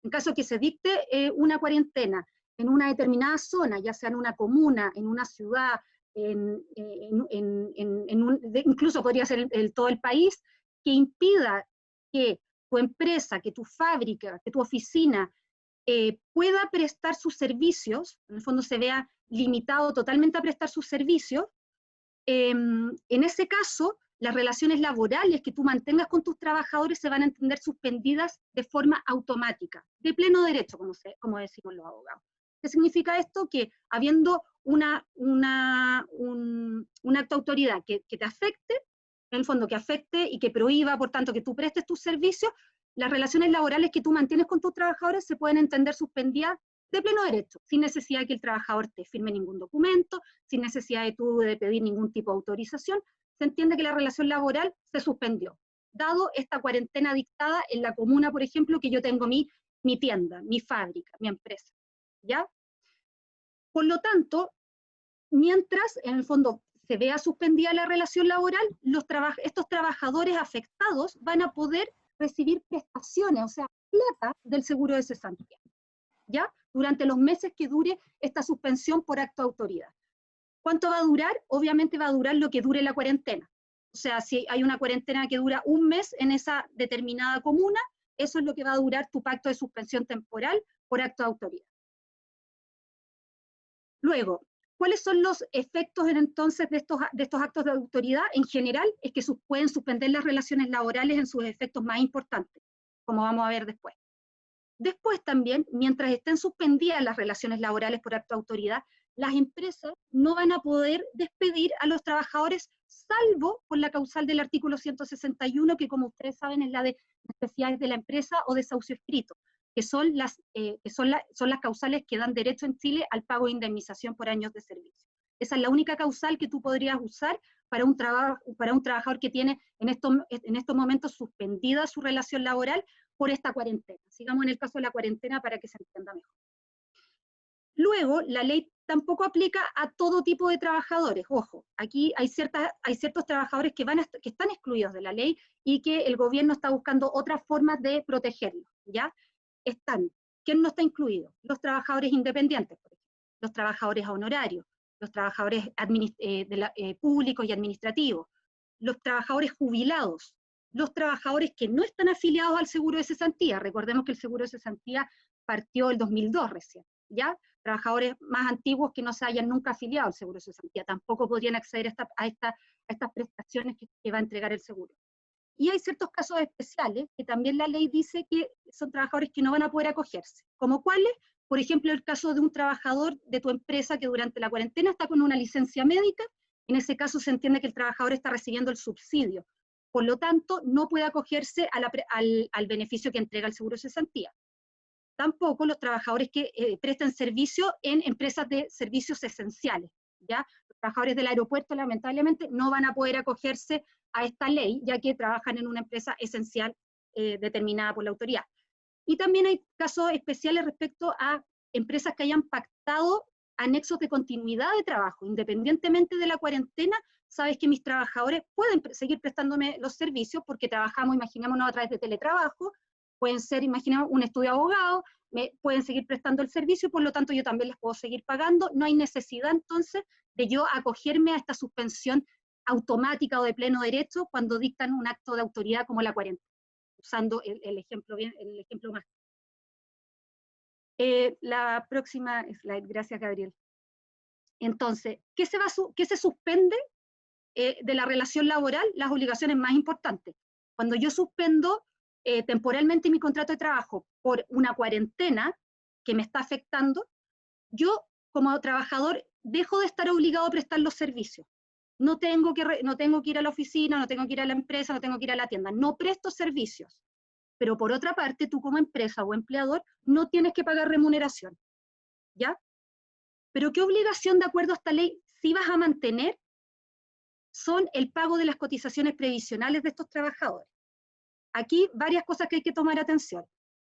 En caso que se dicte una cuarentena en una determinada zona, ya sea en una comuna, en una ciudad, incluso podría ser todo el país, que impida que tu empresa, que tu fábrica, que tu oficina pueda prestar sus servicios, en el fondo se vea limitado totalmente a prestar sus servicios, en ese caso, las relaciones laborales que tú mantengas con tus trabajadores se van a entender suspendidas de forma automática, de pleno derecho, como decimos los abogados. ¿Qué significa esto? Que habiendo un acto de autoridad que te afecte, en el fondo que afecte y que prohíba, por tanto, que tú prestes tus servicios, las relaciones laborales que tú mantienes con tus trabajadores se pueden entender suspendidas de pleno derecho, sin necesidad de que el trabajador te firme ningún documento, sin necesidad de tú de pedir ningún tipo de autorización. Se entiende que la relación laboral se suspendió, dado esta cuarentena dictada en la comuna, por ejemplo, que yo tengo mi tienda, mi fábrica, mi empresa, ¿ya? Por lo tanto, mientras, en el fondo, se vea suspendida la relación laboral, estos trabajadores afectados van a poder recibir prestaciones, o sea, plata del seguro de cesantía, ¿ya? Durante los meses que dure esta suspensión por acto de autoridad. ¿Cuánto va a durar? Obviamente va a durar lo que dure la cuarentena. O sea, si hay una cuarentena que dura un mes en esa determinada comuna, eso es lo que va a durar tu pacto de suspensión temporal por acto de autoridad. Luego, ¿cuáles son los efectos entonces de estos actos de autoridad? En general, es que pueden suspender las relaciones laborales en sus efectos más importantes, como vamos a ver después. Después también, mientras estén suspendidas las relaciones laborales por acto de autoridad, las empresas no van a poder despedir a los trabajadores, salvo por la causal del artículo 161, que como ustedes saben es la de necesidades de la empresa o desahucio escrito, que son las causales que dan derecho en Chile al pago de indemnización por años de servicio. Esa es la única causal que tú podrías usar para un trabajador que tiene en estos momentos suspendida su relación laboral por esta cuarentena. Sigamos en el caso de la cuarentena para que se entienda mejor. Luego, la ley tampoco aplica a todo tipo de trabajadores. Ojo, aquí hay ciertos trabajadores que están excluidos de la ley y que el gobierno está buscando otras formas de protegerlos, ¿ya? ¿Quién no está incluido? Los trabajadores independientes, por ejemplo, los trabajadores honorarios, los trabajadores públicos y administrativos, los trabajadores jubilados, los trabajadores que no están afiliados al seguro de cesantía. Recordemos que el seguro de cesantía partió el 2002 recién, ¿ya? Trabajadores más antiguos que no se hayan nunca afiliado al seguro de cesantía tampoco podrían acceder a estas prestaciones que va a entregar el seguro. Y hay ciertos casos especiales que también la ley dice que son trabajadores que no van a poder acogerse. ¿Como cuáles? Por ejemplo, el caso de un trabajador de tu empresa que durante la cuarentena está con una licencia médica. En ese caso se entiende que el trabajador está recibiendo el subsidio. Por lo tanto, no puede acogerse al beneficio que entrega el seguro de cesantía. Tampoco los trabajadores que prestan servicio en empresas de servicios esenciales, ¿ya? Los trabajadores del aeropuerto, lamentablemente, no van a poder acogerse a esta ley, ya que trabajan en una empresa esencial determinada por la autoridad. Y también hay casos especiales respecto a empresas que hayan pactado anexos de continuidad de trabajo, independientemente de la cuarentena. Sabes que mis trabajadores pueden seguir prestándome los servicios porque trabajamos, imaginémonos, a través de teletrabajo, pueden ser, imaginemos, un estudio de abogado, pueden seguir prestando el servicio y por lo tanto yo también les puedo seguir pagando. No hay necesidad entonces de yo acogerme a esta suspensión automática o de pleno derecho cuando dictan un acto de autoridad como la cuarentena, usando el ejemplo más. La próxima slide, gracias Gabriel. Entonces, ¿qué se suspende de la relación laboral? Las obligaciones más importantes. Cuando yo suspendo temporalmente mi contrato de trabajo por una cuarentena que me está afectando, yo como trabajador dejo de estar obligado a prestar los servicios. No tengo que ir a la oficina, no tengo que ir a la empresa, no tengo que ir a la tienda, no presto servicios. Pero por otra parte, tú como empresa o empleador no tienes que pagar remuneración, ¿ya? Pero ¿qué obligación de acuerdo a esta ley sí vas a mantener? Son el pago de las cotizaciones previsionales de estos trabajadores. Aquí varias cosas que hay que tomar atención.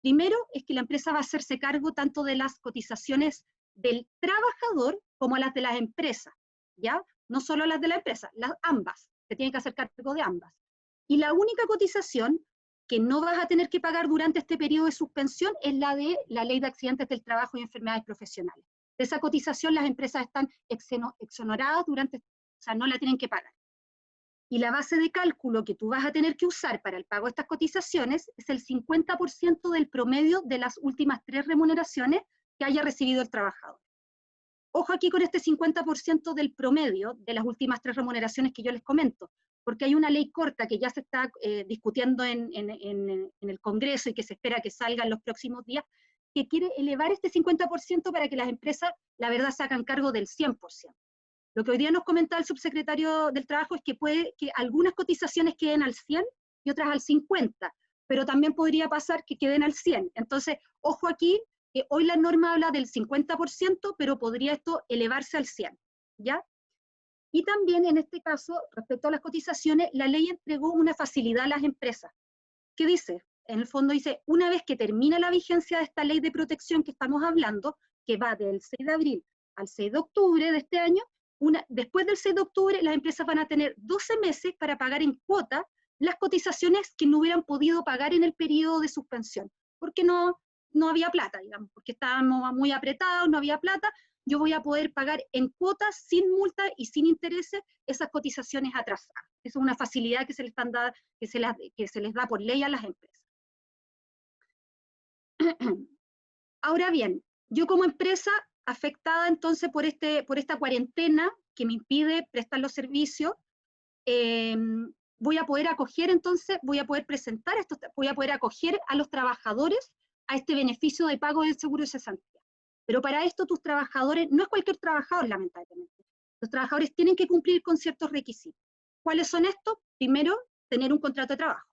Primero es que la empresa va a hacerse cargo tanto de las cotizaciones del trabajador como las de las empresas, ¿ya? No solo las de la empresa, ambas, se tienen que hacer cargo de ambas. Y la única cotización que no vas a tener que pagar durante este periodo de suspensión es la de la Ley de Accidentes del Trabajo y Enfermedades Profesionales. De esa cotización las empresas están exoneradas o sea, no la tienen que pagar. Y la base de cálculo que tú vas a tener que usar para el pago de estas cotizaciones es el 50% del promedio de las últimas 3 remuneraciones que haya recibido el trabajador. Ojo aquí con este 50% del promedio de las últimas 3 remuneraciones que yo les comento, porque hay una ley corta que ya se está discutiendo en el Congreso y que se espera que salga en los próximos días, que quiere elevar este 50% para que las empresas, la verdad, se hagan cargo del 100%. Lo que hoy día nos comentaba el subsecretario del Trabajo es que puede que algunas cotizaciones queden al 100 y otras al 50, pero también podría pasar que queden al 100. Entonces, ojo aquí, que hoy la norma habla del 50%, pero podría esto elevarse al 100, ¿ya? Y también en este caso, respecto a las cotizaciones, la ley entregó una facilidad a las empresas. ¿Qué dice? En el fondo dice, una vez que termina la vigencia de esta ley de protección que estamos hablando, que va del 6 de abril al 6 de octubre de este año, después del 6 de octubre las empresas van a tener 12 meses para pagar en cuota las cotizaciones que no hubieran podido pagar en el periodo de suspensión, porque no había plata, digamos, porque estábamos muy apretados, no había plata. Yo voy a poder pagar en cuotas, sin multa y sin intereses, esas cotizaciones atrasadas. Esa es una facilidad que se les da por ley a las empresas. Ahora bien, yo como empresa afectada entonces por esta cuarentena que me impide prestar los servicios, voy a poder acoger entonces, voy a poder acoger a los trabajadores a este beneficio de pago del seguro de cesantía. Pero para esto tus trabajadores, no es cualquier trabajador lamentablemente, los trabajadores tienen que cumplir con ciertos requisitos. ¿Cuáles son estos? Primero, tener un contrato de trabajo.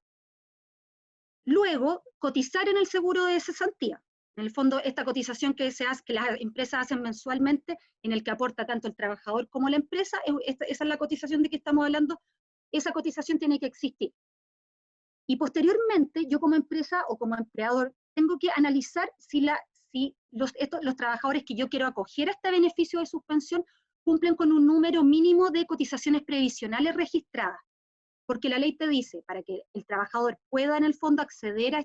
Luego, cotizar en el seguro de cesantía. En el fondo, esta cotización que las empresas hacen mensualmente, en el que aporta tanto el trabajador como la empresa, esa es la cotización de que estamos hablando, esa cotización tiene que existir. Y posteriormente, yo como empresa o como empleador, tengo que analizar si los trabajadores que yo quiero acoger a este beneficio de suspensión cumplen con un número mínimo de cotizaciones previsionales registradas. Porque la ley te dice, para que el trabajador pueda en el fondo acceder a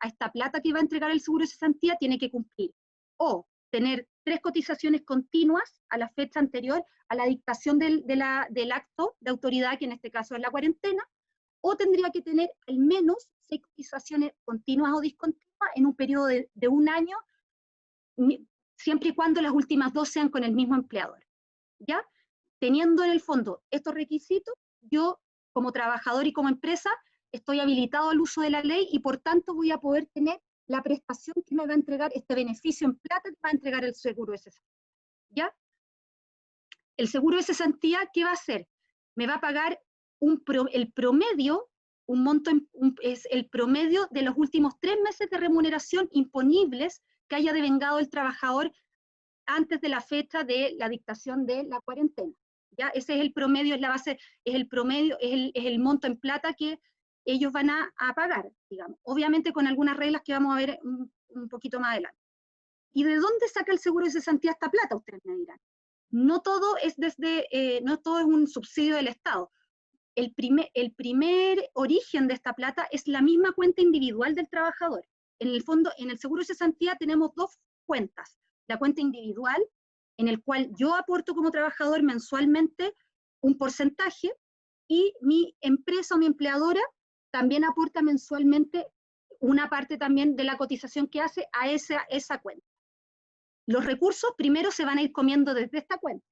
esta plata que va a entregar el seguro de cesantía, tiene que cumplir o tener 3 cotizaciones continuas a la fecha anterior a la dictación del acto de autoridad, que en este caso es la cuarentena, o tendría que tener al menos 6 cotizaciones continuas o discontinuas en un periodo de un año, siempre y cuando las últimas 2 sean con el mismo empleador, ¿ya? Teniendo en el fondo estos requisitos, yo como trabajador y como empresa estoy habilitado al uso de la ley y por tanto voy a poder tener la prestación que me va a entregar, este beneficio en plata que va a entregar el seguro de cesantía, ¿ya? El seguro de cesantía, ¿qué va a hacer? Me va a pagar el promedio, es el promedio de los últimos 3 meses de remuneración imponibles que haya devengado el trabajador antes de la fecha de la dictación de la cuarentena. ¿Ya? Ese es el promedio, es la base, es el promedio, es el monto en plata que ellos van a pagar, digamos. Obviamente con algunas reglas que vamos a ver un poquito más adelante. ¿Y de dónde saca el seguro de cesantía esta plata? Ustedes me dirán. No todo es un subsidio del Estado. El primer origen de esta plata es la misma cuenta individual del trabajador. En el fondo, en el seguro de cesantía tenemos 2 cuentas. La cuenta individual, en el cual yo aporto como trabajador mensualmente un porcentaje, y mi empresa o mi empleadora también aporta mensualmente una parte también de la cotización que hace a esa cuenta. Los recursos primero se van a ir comiendo desde esta cuenta.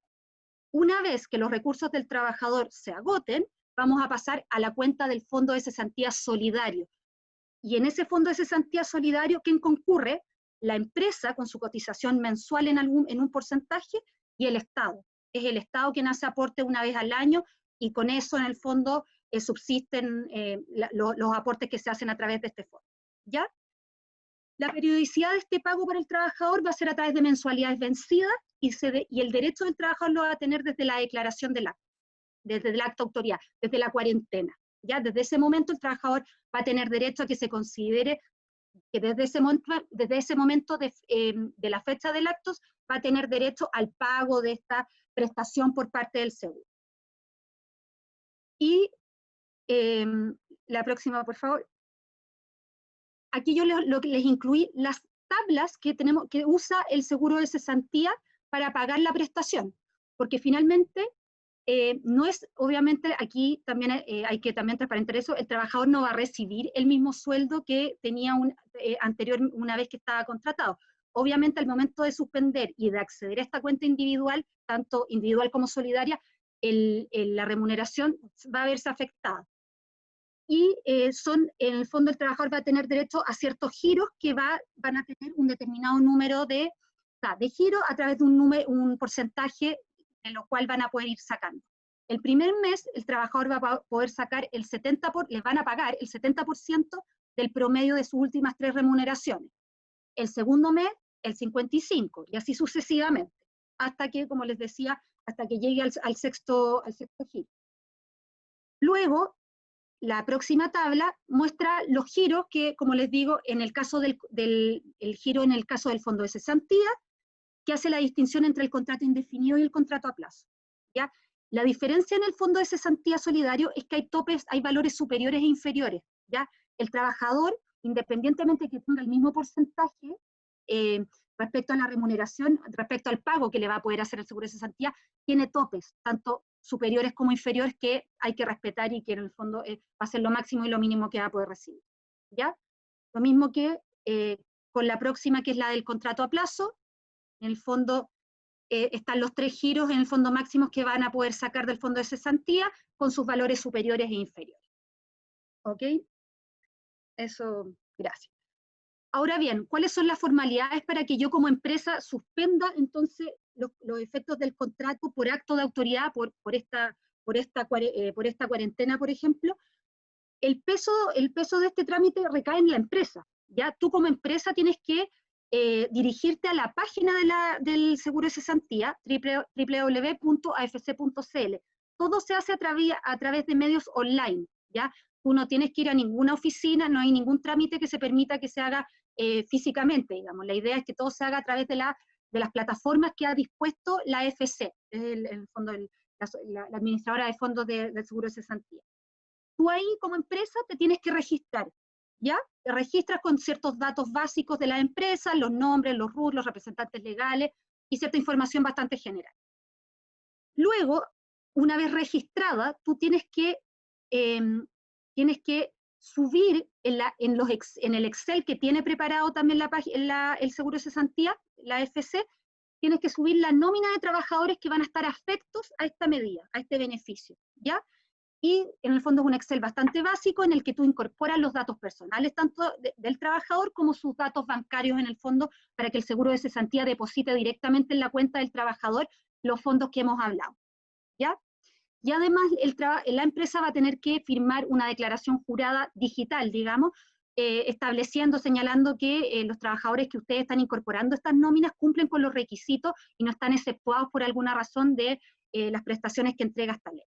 Una vez que los recursos del trabajador se agoten, vamos a pasar a la cuenta del Fondo de Cesantía Solidario. Y en ese Fondo de Cesantía Solidario, ¿quién concurre? La empresa con su cotización mensual en un porcentaje y el Estado. Es el Estado quien hace aporte una vez al año y con eso en el fondo subsisten los aportes que se hacen a través de este fondo. ¿Ya? La periodicidad de este pago para el trabajador va a ser a través de mensualidades vencidas y el derecho del trabajador lo va a tener desde la declaración del acto, desde el acto de autoridad, desde la cuarentena. ¿Ya? Desde ese momento el trabajador va a tener derecho a que se considere que desde ese momento de la fecha del acto va a tener derecho al pago de esta prestación por parte del seguro. Y la próxima, por favor. Aquí yo les incluí las tablas que usa el seguro de cesantía para pagar la prestación, porque finalmente no es, obviamente aquí también hay que también transparentar eso, el trabajador no va a recibir el mismo sueldo que tenía anterior una vez que estaba contratado. Obviamente al momento de suspender y de acceder a esta cuenta individual, tanto individual como solidaria, la remuneración va a verse afectada. Y en el fondo el trabajador va a tener derecho a ciertos giros que van a tener un determinado número de giros a través de un porcentaje en lo cual van a poder ir sacando. El primer mes el trabajador va a poder sacar les van a pagar el 70% del promedio de sus últimas 3 remuneraciones. El segundo mes, el 55%, y así sucesivamente, hasta que, como les decía, hasta que llegue al sexto giro. Luego, la próxima tabla muestra los giros que, como les digo, en el caso el giro en el caso del fondo de cesantía, que hace la distinción entre el contrato indefinido y el contrato a plazo. ¿Ya? La diferencia en el fondo de cesantía solidario es que hay topes, hay valores superiores e inferiores. ¿Ya? El trabajador, independientemente de que tenga el mismo porcentaje, respecto a la remuneración, respecto al pago que le va a poder hacer el seguro de cesantía, tiene topes, tanto superiores como inferiores, que hay que respetar y que en el fondo va a ser lo máximo y lo mínimo que va a poder recibir. ¿Ya? Lo mismo que con la próxima, que es la del contrato a plazo, en el fondo están los 3 giros en el fondo máximos que van a poder sacar del fondo de cesantía con sus valores superiores e inferiores. ¿Ok? Eso, gracias. Ahora bien, ¿cuáles son las formalidades para que yo como empresa suspenda entonces los efectos del contrato por acto de autoridad, por esta cuarentena, por ejemplo? El peso de este trámite recae en la empresa. ¿Ya? Tú como empresa tienes que dirigirte a la página del seguro de cesantía, www.afc.cl. Todo se hace a través de medios online. ¿Ya? Tú no tienes que ir a ninguna oficina, no hay ningún trámite que se permita que se haga físicamente, digamos. La idea es que todo se haga a través de las plataformas que ha dispuesto la AFC, en el fondo la administradora de fondos del seguro de cesantía. Tú ahí como empresa te tienes que registrar, ¿ya? Te registras con ciertos datos básicos de la empresa, los nombres, los RUT, los representantes legales y cierta información bastante general. Luego, una vez registrada, tú tienes que subir en el Excel que tiene preparado también el seguro de cesantía, la FC, tienes que subir la nómina de trabajadores que van a estar afectos a esta medida, a este beneficio, ¿ya? Y en el fondo es un Excel bastante básico en el que tú incorporas los datos personales tanto del trabajador como sus datos bancarios en el fondo para que el seguro de cesantía deposite directamente en la cuenta del trabajador los fondos que hemos hablado, ¿ya? Y además la empresa va a tener que firmar una declaración jurada digital, digamos, señalando que los trabajadores que ustedes están incorporando estas nóminas cumplen con los requisitos y no están exceptuados por alguna razón de las prestaciones que entrega esta ley.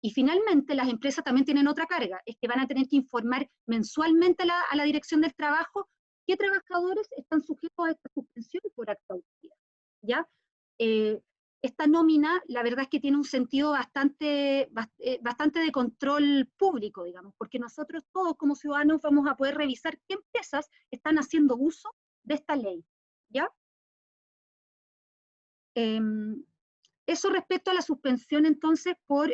Y finalmente las empresas también tienen otra carga, es que van a tener que informar mensualmente a la Dirección del Trabajo qué trabajadores están sujetos a esta suspensión por acto de autoridad, ¿ya? Esta nómina, la verdad es que tiene un sentido bastante de control público, digamos, porque nosotros todos como ciudadanos vamos a poder revisar qué empresas están haciendo uso de esta ley, ¿ya? Eso respecto a la suspensión, entonces, por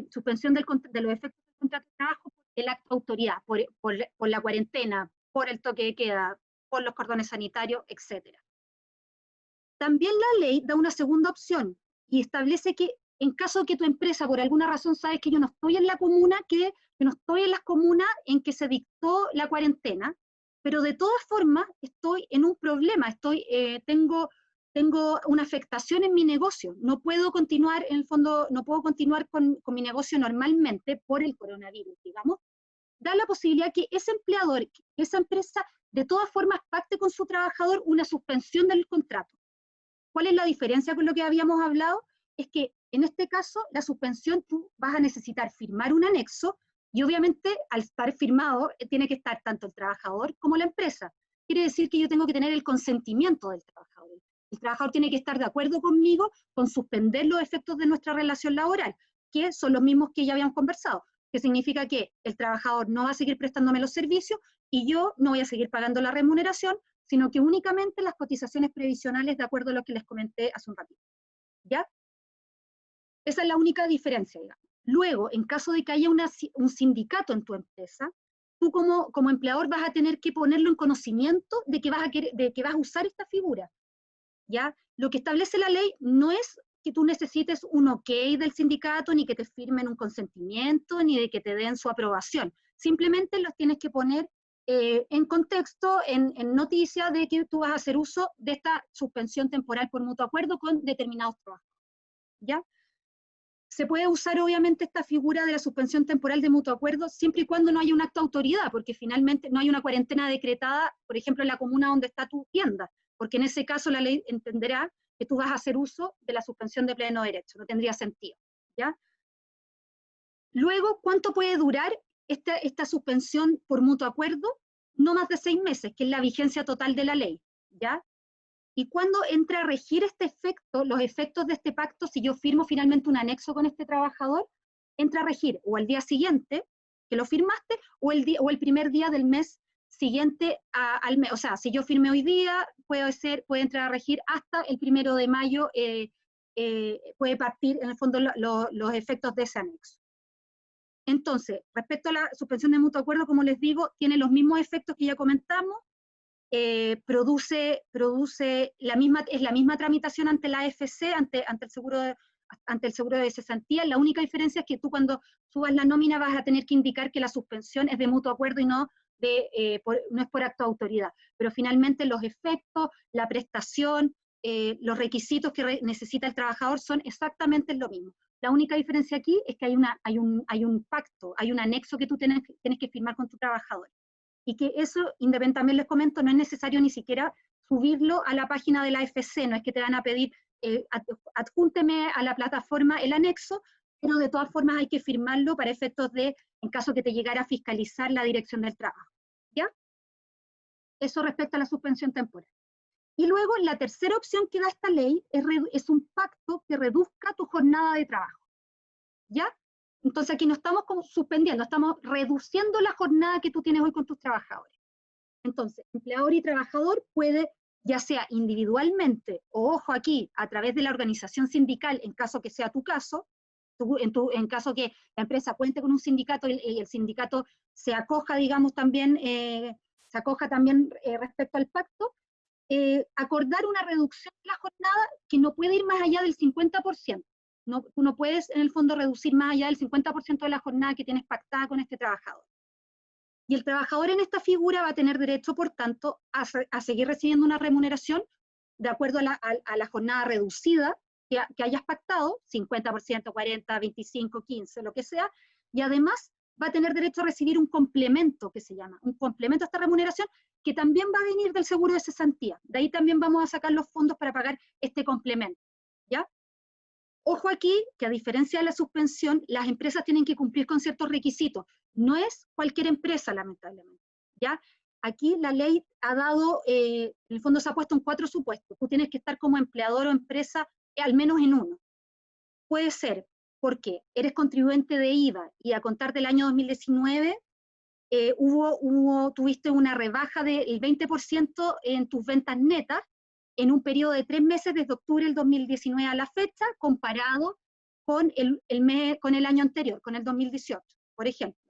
suspensión de los efectos del contrato de trabajo, por el acto de autoridad, por la cuarentena, por el toque de queda, por los cordones sanitarios, etc. También la ley da una segunda opción y establece que en caso de que tu empresa, por alguna razón, sabes que yo no estoy en la comuna, que no estoy en las comunas en que se dictó la cuarentena, pero de todas formas estoy en un problema, tengo una afectación en mi negocio, no puedo continuar, en el fondo, no puedo continuar con mi negocio normalmente por el coronavirus, digamos, da la posibilidad que ese empleador, que esa empresa, de todas formas pacte con su trabajador una suspensión del contrato. ¿Cuál es la diferencia con lo que habíamos hablado? Es que en este caso, la suspensión, tú vas a necesitar firmar un anexo y obviamente al estar firmado tiene que estar tanto el trabajador como la empresa. Quiere decir que yo tengo que tener el consentimiento del trabajador. El trabajador tiene que estar de acuerdo conmigo con suspender los efectos de nuestra relación laboral, que son los mismos que ya habíamos conversado, que significa que el trabajador no va a seguir prestándome los servicios y yo no voy a seguir pagando la remuneración, sino que únicamente las cotizaciones previsionales de acuerdo a lo que les comenté hace un ratito. ¿Ya? Esa es la única diferencia, digamos. Luego, en caso de que haya un sindicato en tu empresa, tú como empleador vas a tener que ponerlo en conocimiento de que vas a usar esta figura. ¿Ya? Lo que establece la ley no es que tú necesites un ok del sindicato, ni que te firmen un consentimiento, ni de que te den su aprobación. Simplemente los tienes que poner en contexto, en noticia de que tú vas a hacer uso de esta suspensión temporal por mutuo acuerdo con determinados trabajos. ¿Ya? Se puede usar obviamente esta figura de la suspensión temporal de mutuo acuerdo siempre y cuando no haya un acto de autoridad, porque finalmente no hay una cuarentena decretada, por ejemplo, en la comuna donde está tu tienda, porque en ese caso la ley entenderá que tú vas a hacer uso de la suspensión de pleno derecho, no tendría sentido, ¿ya? Luego, ¿cuánto puede durar esta suspensión por mutuo acuerdo? No más de 6 meses, que es la vigencia total de la ley, ¿ya? ¿Y cuándo entra a regir este efecto, los efectos de este pacto, si yo firmo finalmente un anexo con este trabajador? Entra a regir o al día siguiente que lo firmaste o el primer día del mes siguiente al mes. O sea, si yo firmé hoy día, puede entrar a regir hasta el 1 de mayo, puede partir en el fondo los efectos de ese anexo. Entonces, respecto a la suspensión de mutuo acuerdo, como les digo, tiene los mismos efectos que ya comentamos, produce es la misma tramitación ante la AFC, ante el seguro de cesantía. La única diferencia es que tú cuando subas la nómina vas a tener que indicar que la suspensión es de mutuo acuerdo y no es por acto de autoridad. Pero finalmente los efectos, la prestación, los requisitos que necesita el trabajador son exactamente lo mismo. La única diferencia aquí es que hay un pacto, hay un anexo que tú tienes que firmar con tu trabajador. Y que eso, también les comento, no es necesario ni siquiera subirlo a la página de la AFC, no es que te van a pedir, adjúnteme a la plataforma el anexo, pero de todas formas hay que firmarlo para efectos en caso que te llegara a fiscalizar la dirección del trabajo. ¿Ya? Eso respecto a la suspensión temporal. Y luego, la tercera opción que da esta ley es un pacto que reduzca tu jornada de trabajo. ¿Ya? Entonces aquí no estamos suspendiendo, estamos reduciendo la jornada que tú tienes hoy con tus trabajadores. Entonces, empleador y trabajador puede, ya sea individualmente o, ojo aquí, a través de la organización sindical, en caso que sea tu caso, en caso que la empresa cuente con un sindicato y el sindicato se acoja, digamos, también, respecto al pacto, acordar una reducción de la jornada que no puede ir más allá del 50%. Tú no puedes, en el fondo, reducir más allá del 50% de la jornada que tienes pactada con este trabajador. Y el trabajador en esta figura va a tener derecho, por tanto, a seguir recibiendo una remuneración de acuerdo a la jornada reducida que hayas pactado, 50%, 40%, 25%, 15%, lo que sea, y además va a tener derecho a recibir un complemento, que se llama, un complemento a esta remuneración, que también va a venir del seguro de cesantía. De ahí también vamos a sacar los fondos para pagar este complemento, ¿ya? Ojo aquí, que a diferencia de la suspensión, las empresas tienen que cumplir con ciertos requisitos. No es cualquier empresa, lamentablemente, ¿ya? Aquí la ley ha dado, en el fondo se ha puesto en 4 supuestos. Tú tienes que estar como empleador o empresa, al menos en uno. Puede ser porque eres contribuyente de IVA y a contar del año 2019 tuviste una rebaja del 20% en tus ventas netas, en un periodo de 3 meses desde octubre del 2019 a la fecha, comparado con el año anterior, con el 2018, por ejemplo.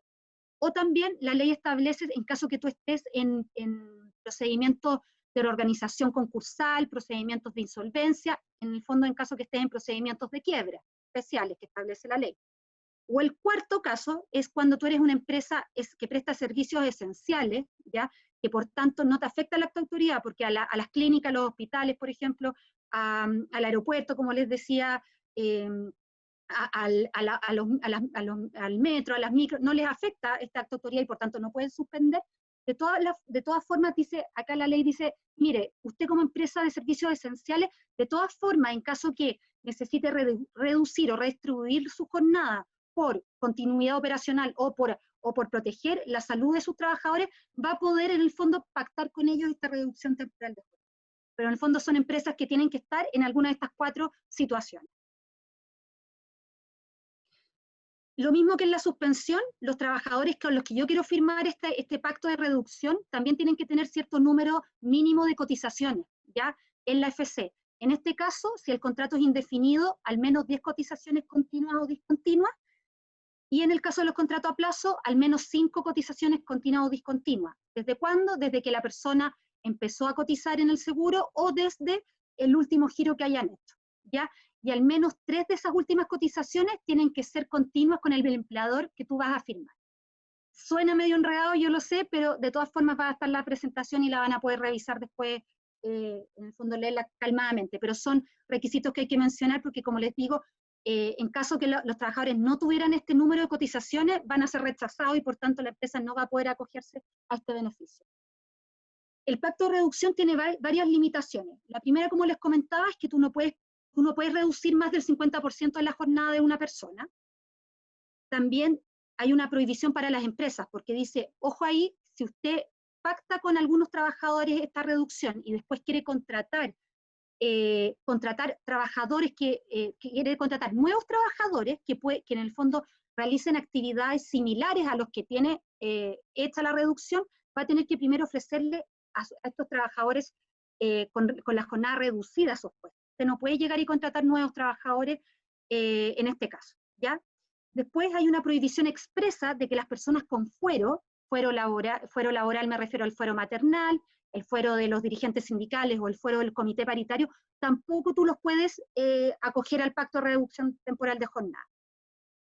O también la ley establece, en caso que tú estés en procedimientos de reorganización concursal, procedimientos de insolvencia, en el fondo en caso que estés en procedimientos de quiebra especiales que establece la ley. O el cuarto caso es cuando tú eres una empresa que presta servicios esenciales, ¿ya? Que por tanto no te afecta la autoridad, porque a las clínicas, a los hospitales, por ejemplo, al aeropuerto, como les decía, al metro, a las micros, no les afecta esta autoridad y por tanto no pueden suspender. De todas formas, acá la ley dice, mire, usted como empresa de servicios esenciales, de todas formas, en caso que necesite reducir o redistribuir su jornada por continuidad operacional o por proteger la salud de sus trabajadores, va a poder en el fondo pactar con ellos esta reducción temporal de jornada. Pero en el fondo son empresas que tienen que estar en alguna de estas 4 situaciones. Lo mismo que en la suspensión, los trabajadores con los que yo quiero firmar este pacto de reducción también tienen que tener cierto número mínimo de cotizaciones, ¿ya? En la FC. En este caso, si el contrato es indefinido, al menos 10 cotizaciones continuas o discontinuas, y en el caso de los contratos a plazo, al menos 5 cotizaciones continuas o discontinuas. ¿Desde cuándo? Desde que la persona empezó a cotizar en el seguro o desde el último giro que hayan hecho, ¿ya? Y al menos 3 de esas últimas cotizaciones tienen que ser continuas con el empleador que tú vas a firmar. Suena medio enredado, yo lo sé, pero de todas formas va a estar la presentación y la van a poder revisar después, en el fondo leerla calmadamente, pero son requisitos que hay que mencionar porque, como les digo, en caso que los trabajadores no tuvieran este número de cotizaciones, van a ser rechazados y por tanto la empresa no va a poder acogerse a este beneficio. El pacto de reducción tiene varias limitaciones. La primera, como les comentaba, es que tú no puedes reducir más del 50% de la jornada de una persona. También hay una prohibición para las empresas, porque dice, ojo ahí, si usted pacta con algunos trabajadores esta reducción y después quiere contratar trabajadores quiere contratar nuevos trabajadores que en el fondo realicen actividades similares a los que tiene hecha la reducción, va a tener que primero ofrecerle a estos trabajadores con la jornada reducida a sus puestos. Usted no puede llegar y contratar nuevos trabajadores en este caso, ¿ya? Después hay una prohibición expresa de que las personas con fuero laboral, me refiero al fuero maternal, el fuero de los dirigentes sindicales o el fuero del comité paritario, tampoco tú los puedes acoger al pacto de reducción temporal de jornada.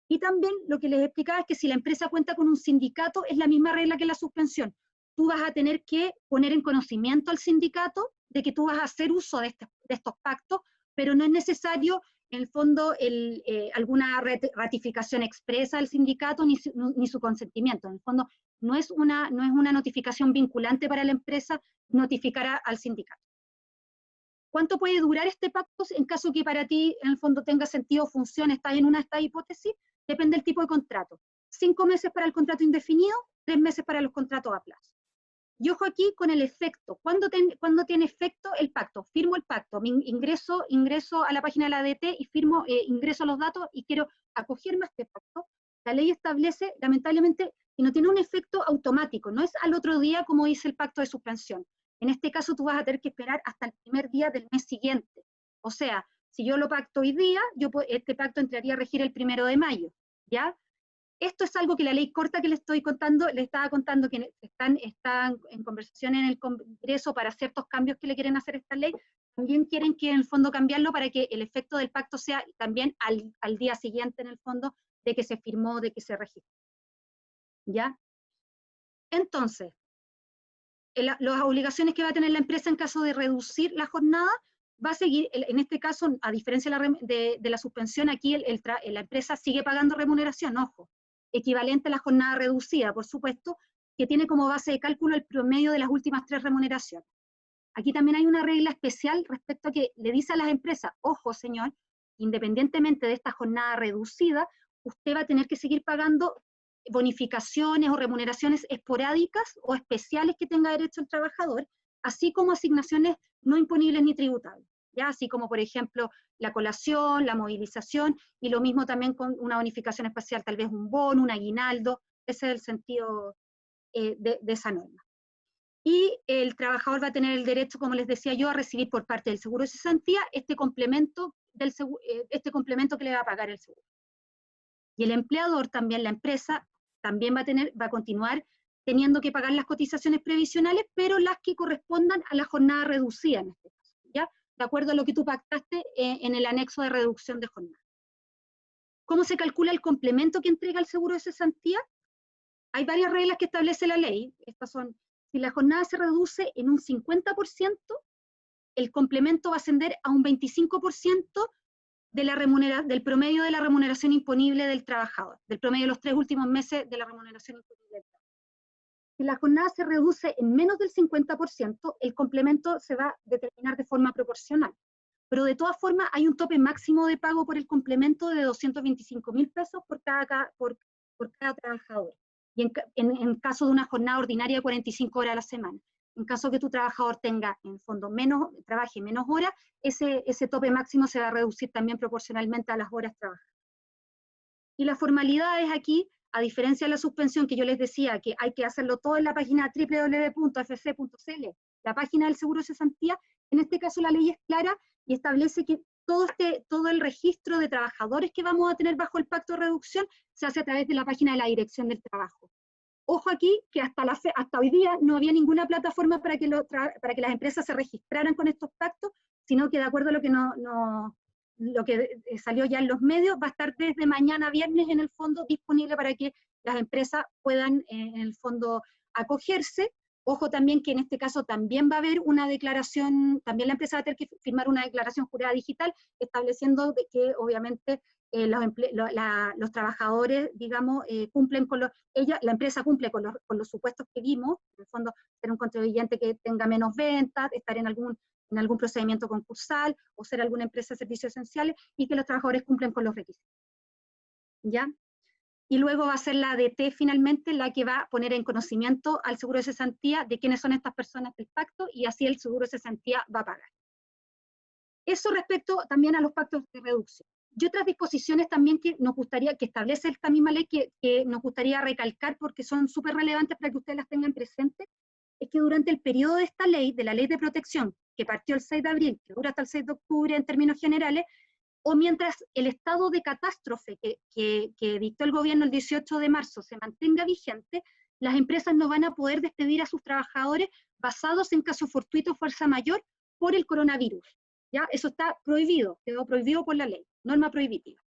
Y también lo que les explicaba es que si la empresa cuenta con un sindicato, es la misma regla que la suspensión. Tú vas a tener que poner en conocimiento al sindicato de que tú vas a hacer uso de estos pactos, pero no es necesario, en el fondo, alguna ratificación expresa del sindicato ni su consentimiento. En el fondo, no es una notificación vinculante para la empresa notificar al sindicato. ¿Cuánto puede durar este pacto en caso que para ti, en el fondo, tenga sentido o funcione, estás en esta hipótesis? Depende del tipo de contrato. 5 meses para el contrato indefinido, 3 meses para los contratos a plazo. Y ojo aquí con el efecto. ¿Cuándo tiene efecto el pacto? Firmo el pacto, ingreso a la página de la ADT y ingreso los datos y quiero acogerme a este pacto. La ley establece, lamentablemente, que no tiene un efecto automático, no es al otro día como dice el pacto de suspensión. En este caso tú vas a tener que esperar hasta el primer día del mes siguiente. O sea, si yo lo pacto hoy día, este pacto entraría a regir el 1 de mayo, ¿ya? Esto es algo que la ley corta que les estaba contando que están en conversación en el Congreso para ciertos cambios que le quieren hacer a esta ley, también quieren que en el fondo cambiarlo para que el efecto del pacto sea también al día siguiente en el fondo de que se firmó, de que se registró. ¿Ya? Entonces, las obligaciones que va a tener la empresa en caso de reducir la jornada, va a seguir, en este caso, a diferencia de la suspensión, aquí la empresa sigue pagando remuneración, ojo, equivalente a la jornada reducida, por supuesto, que tiene como base de cálculo el promedio de las últimas 3 remuneraciones. Aquí también hay una regla especial respecto a que le dice a las empresas, ojo señor, independientemente de esta jornada reducida, usted va a tener que seguir pagando bonificaciones o remuneraciones esporádicas o especiales que tenga derecho el trabajador, así como asignaciones no imponibles ni tributables, ¿ya? Así como, por ejemplo, la colación, la movilización, y lo mismo también con una bonificación especial, tal vez un bono, un aguinaldo, ese es el sentido de esa norma. y el trabajador va a tener el derecho, como les decía yo, a recibir por parte del seguro de cesantía este complemento que le va a pagar el seguro. Y el empleador también, la empresa, también va a continuar teniendo que pagar las cotizaciones previsionales, pero las que correspondan a la jornada reducida en este caso, ¿ya? De acuerdo a lo que tú pactaste en el anexo de reducción de jornada. ¿Cómo se calcula el complemento que entrega el seguro de cesantía? Hay varias reglas que establece la ley. Estas son, si la jornada se reduce en un 50%, el complemento va a ascender a un 25% del promedio de la remuneración imponible del trabajador, del promedio de los 3 últimos meses de la remuneración imponible del trabajador. Si la jornada se reduce en menos del 50%, el complemento se va a determinar de forma proporcional. Pero de todas formas hay un tope máximo de pago por el complemento de 225.000 pesos por cada trabajador. Y en caso de una jornada ordinaria de 45 horas a la semana. En caso que tu trabajador tenga, en fondo, trabaje menos horas, ese tope máximo se va a reducir también proporcionalmente a las horas trabajadas. Y las formalidades aquí, a diferencia de la suspensión que yo les decía, que hay que hacerlo todo en la página www.fc.cl, la página del seguro de cesantía, en este caso la ley es clara y establece que todo el registro de trabajadores que vamos a tener bajo el pacto de reducción se hace a través de la página de la Dirección del Trabajo. Ojo aquí que hasta hoy día no había ninguna plataforma para que las empresas se registraran con estos pactos, sino que de acuerdo a lo que salió ya en los medios, va a estar desde mañana viernes en el fondo disponible para que las empresas puedan en el fondo acogerse. Ojo también que en este caso también va a haber una declaración, también la empresa va a tener que firmar una declaración jurada digital estableciendo que obviamente los trabajadores, digamos, cumplen con la empresa cumple con los supuestos que vimos, en el fondo ser un contribuyente que tenga menos ventas, estar en algún procedimiento concursal, o ser alguna empresa de servicios esenciales, y que los trabajadores cumplen con los requisitos. ¿Ya? Y luego va a ser la ADT finalmente la que va a poner en conocimiento al seguro de cesantía de quiénes son estas personas del pacto, y así el seguro de cesantía va a pagar. Eso respecto también a los pactos de reducción. Y otras disposiciones también que establece esta misma ley que nos gustaría recalcar porque son súper relevantes para que ustedes las tengan presentes, es que durante el periodo de esta ley, de la ley de protección, que partió el 6 de abril, que dura hasta el 6 de octubre en términos generales, o mientras el estado de catástrofe que dictó el gobierno el 18 de marzo se mantenga vigente, las empresas no van a poder despedir a sus trabajadores basados en caso fortuito o fuerza mayor por el coronavirus. ¿Ya? Eso está prohibido, quedó prohibido por la ley, norma prohibitiva.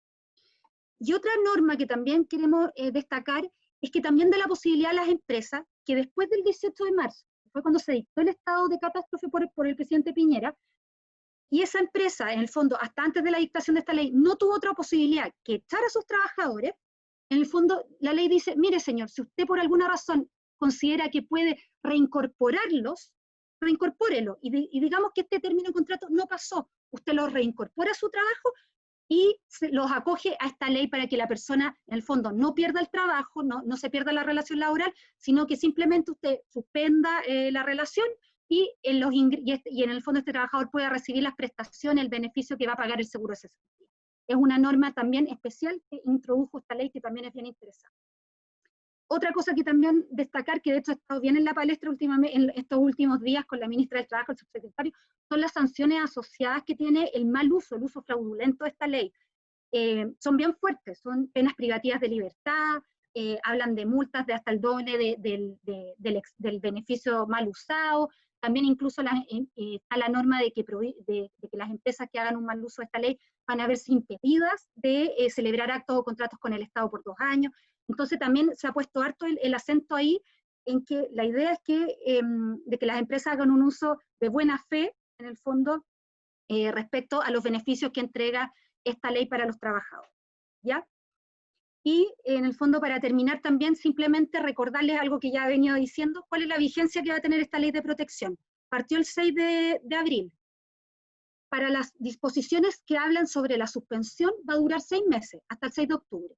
Y otra norma que también queremos destacar es que también da la posibilidad a las empresas que después del 18 de marzo, que fue cuando se dictó el estado de catástrofe por el presidente Piñera, y esa empresa, en el fondo, hasta antes de la dictación de esta ley, no tuvo otra posibilidad que echar a sus trabajadores, en el fondo la ley dice, mire señor, si usted por alguna razón considera que puede reincorporarlos, reincorpórelo, y digamos que este término de contrato no pasó, usted los reincorpora a su trabajo y los acoge a esta ley para que la persona, en el fondo, no pierda el trabajo, no se pierda la relación laboral, sino que simplemente usted suspenda la relación y en el fondo este trabajador pueda recibir las prestaciones, el beneficio que va a pagar el seguro de cesantía. Es una norma también especial que introdujo esta ley que también es bien interesante. Otra cosa que también destacar, que de hecho ha estado bien en la palestra en estos últimos días con la ministra del Trabajo, el subsecretario, son las sanciones asociadas que tiene el mal uso, el uso fraudulento de esta ley. Son bien fuertes, son penas privativas de libertad, hablan de multas de hasta el doble del beneficio mal usado. También incluso está la norma de que las empresas que hagan un mal uso de esta ley van a verse impedidas de celebrar actos o contratos con el Estado por 2 años. Entonces también se ha puesto harto el acento ahí en que la idea es de que las empresas hagan un uso de buena fe, en el fondo, respecto a los beneficios que entrega esta ley para los trabajadores. ¿Ya? Y en el fondo, para terminar también, simplemente recordarles algo que ya he venido diciendo, cuál es la vigencia que va a tener esta ley de protección. Partió el 6 de abril. Para las disposiciones que hablan sobre la suspensión va a durar 6 meses, hasta el 6 de octubre.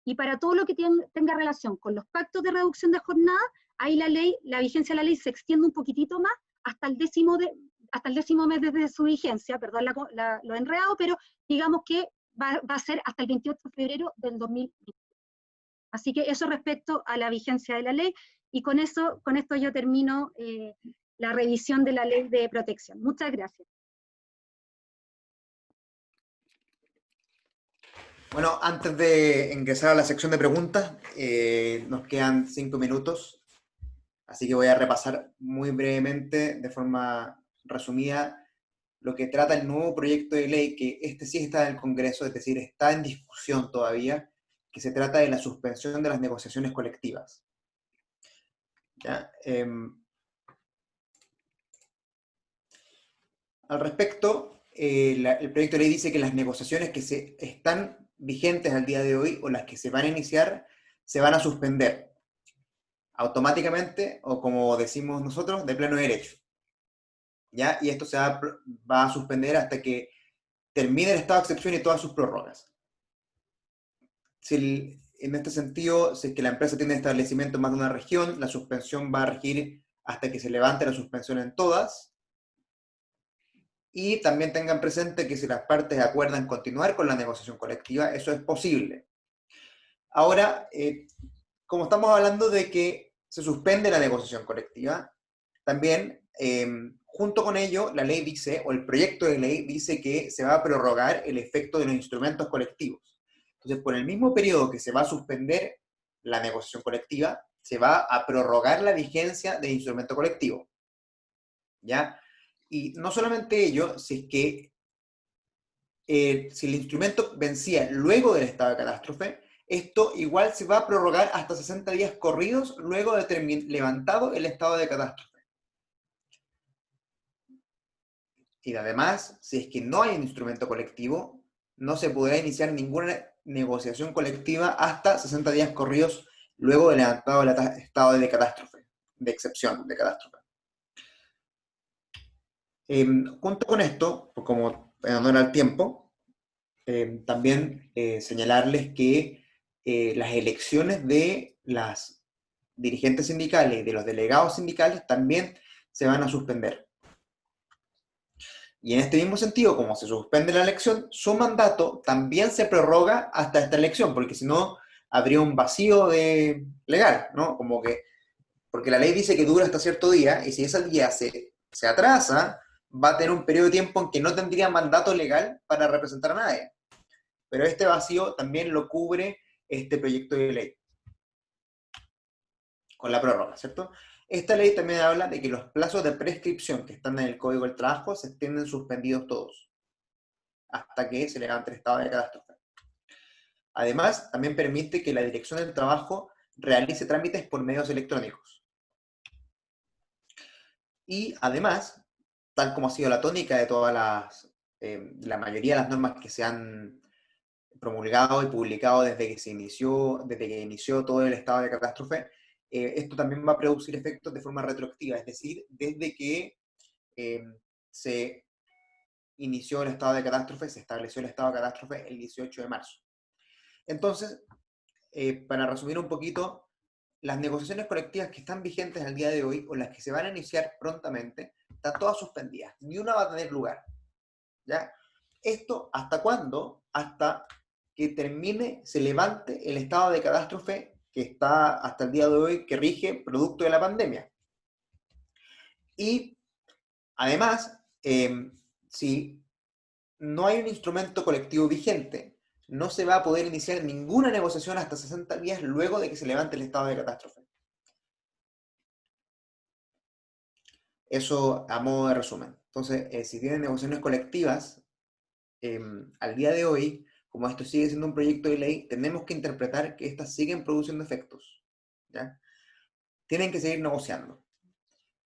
Y para todo lo que tenga relación con los pactos de reducción de jornada, ahí la vigencia de la ley se extiende un poquitito más hasta el 10º mes desde su vigencia, perdón lo enredado, pero digamos que va a ser hasta el 28 de febrero del 2020. Así que eso respecto a la vigencia de la ley. Y con esto yo termino la revisión de la ley de protección. Muchas gracias. Bueno, antes de ingresar a la sección de preguntas, nos quedan 5 minutos, así que voy a repasar muy brevemente, de forma resumida, lo que trata el nuevo proyecto de ley, que este sí está en el Congreso, es decir, está en discusión todavía, que se trata de la suspensión de las negociaciones colectivas. ¿Ya? Al respecto, el proyecto de ley dice que las negociaciones que están vigentes al día de hoy o las que se van a iniciar se van a suspender automáticamente o, como decimos nosotros, de pleno derecho. ¿Ya? Y esto va a suspender hasta que termine el estado de excepción y todas sus prórrogas. En este sentido, si es que la empresa tiene establecimiento en más de una región, la suspensión va a regir hasta que se levante la suspensión en todas. Y también tengan presente que si las partes acuerdan continuar con la negociación colectiva, eso es posible. Ahora, como estamos hablando de que se suspende la negociación colectiva, también, junto con ello, la ley dice, o el proyecto de ley dice que se va a prorrogar el efecto de los instrumentos colectivos. Entonces, por el mismo periodo que se va a suspender la negociación colectiva, se va a prorrogar la vigencia del instrumento colectivo. ¿Ya? Y no solamente ello, si es que si el instrumento vencía luego del estado de catástrofe, esto igual se va a prorrogar hasta 60 días corridos luego de levantado el estado de catástrofe. Y además, si es que no hay un instrumento colectivo, no se podrá iniciar ninguna negociación colectiva hasta 60 días corridos luego de levantado el estado de catástrofe, de excepción de catástrofe. Junto con esto, como en honor al tiempo, también señalarles que las elecciones de las dirigentes sindicales y de los delegados sindicales también se van a suspender. Y en este mismo sentido, como se suspende la elección, su mandato también se prorroga hasta esta elección, porque si no, habría un vacío legal, ¿no? Porque la ley dice que dura hasta cierto día, y si ese día se atrasa, va a tener un periodo de tiempo en que no tendría mandato legal para representar a nadie. Pero este vacío también lo cubre este proyecto de ley, con la prórroga, ¿cierto? Esta ley también habla de que los plazos de prescripción que están en el Código del Trabajo se extienden suspendidos todos, hasta que se levante el estado de catástrofe. Además, también permite que la Dirección del Trabajo realice trámites por medios electrónicos. Y además, tal como ha sido la tónica de todas la mayoría de las normas que se han promulgado y publicado desde que inició todo el estado de catástrofe, esto también va a producir efectos de forma retroactiva, es decir, desde que se inició el estado de catástrofe, se estableció el estado de catástrofe el 18 de marzo. Entonces, para resumir un poquito, las negociaciones colectivas que están vigentes al día de hoy o las que se van a iniciar prontamente, están todas suspendidas, ni una va a tener lugar. ¿Ya? ¿Esto hasta cuándo? Hasta que se levante el estado de catástrofe que está hasta el día de hoy, que rige producto de la pandemia. Y además, si no hay un instrumento colectivo vigente, no se va a poder iniciar ninguna negociación hasta 60 días luego de que se levante el estado de catástrofe. Eso a modo de resumen. Entonces, si tienen negociaciones colectivas, al día de hoy, como esto sigue siendo un proyecto de ley, tenemos que interpretar que estas siguen produciendo efectos. ¿Ya? Tienen que seguir negociando,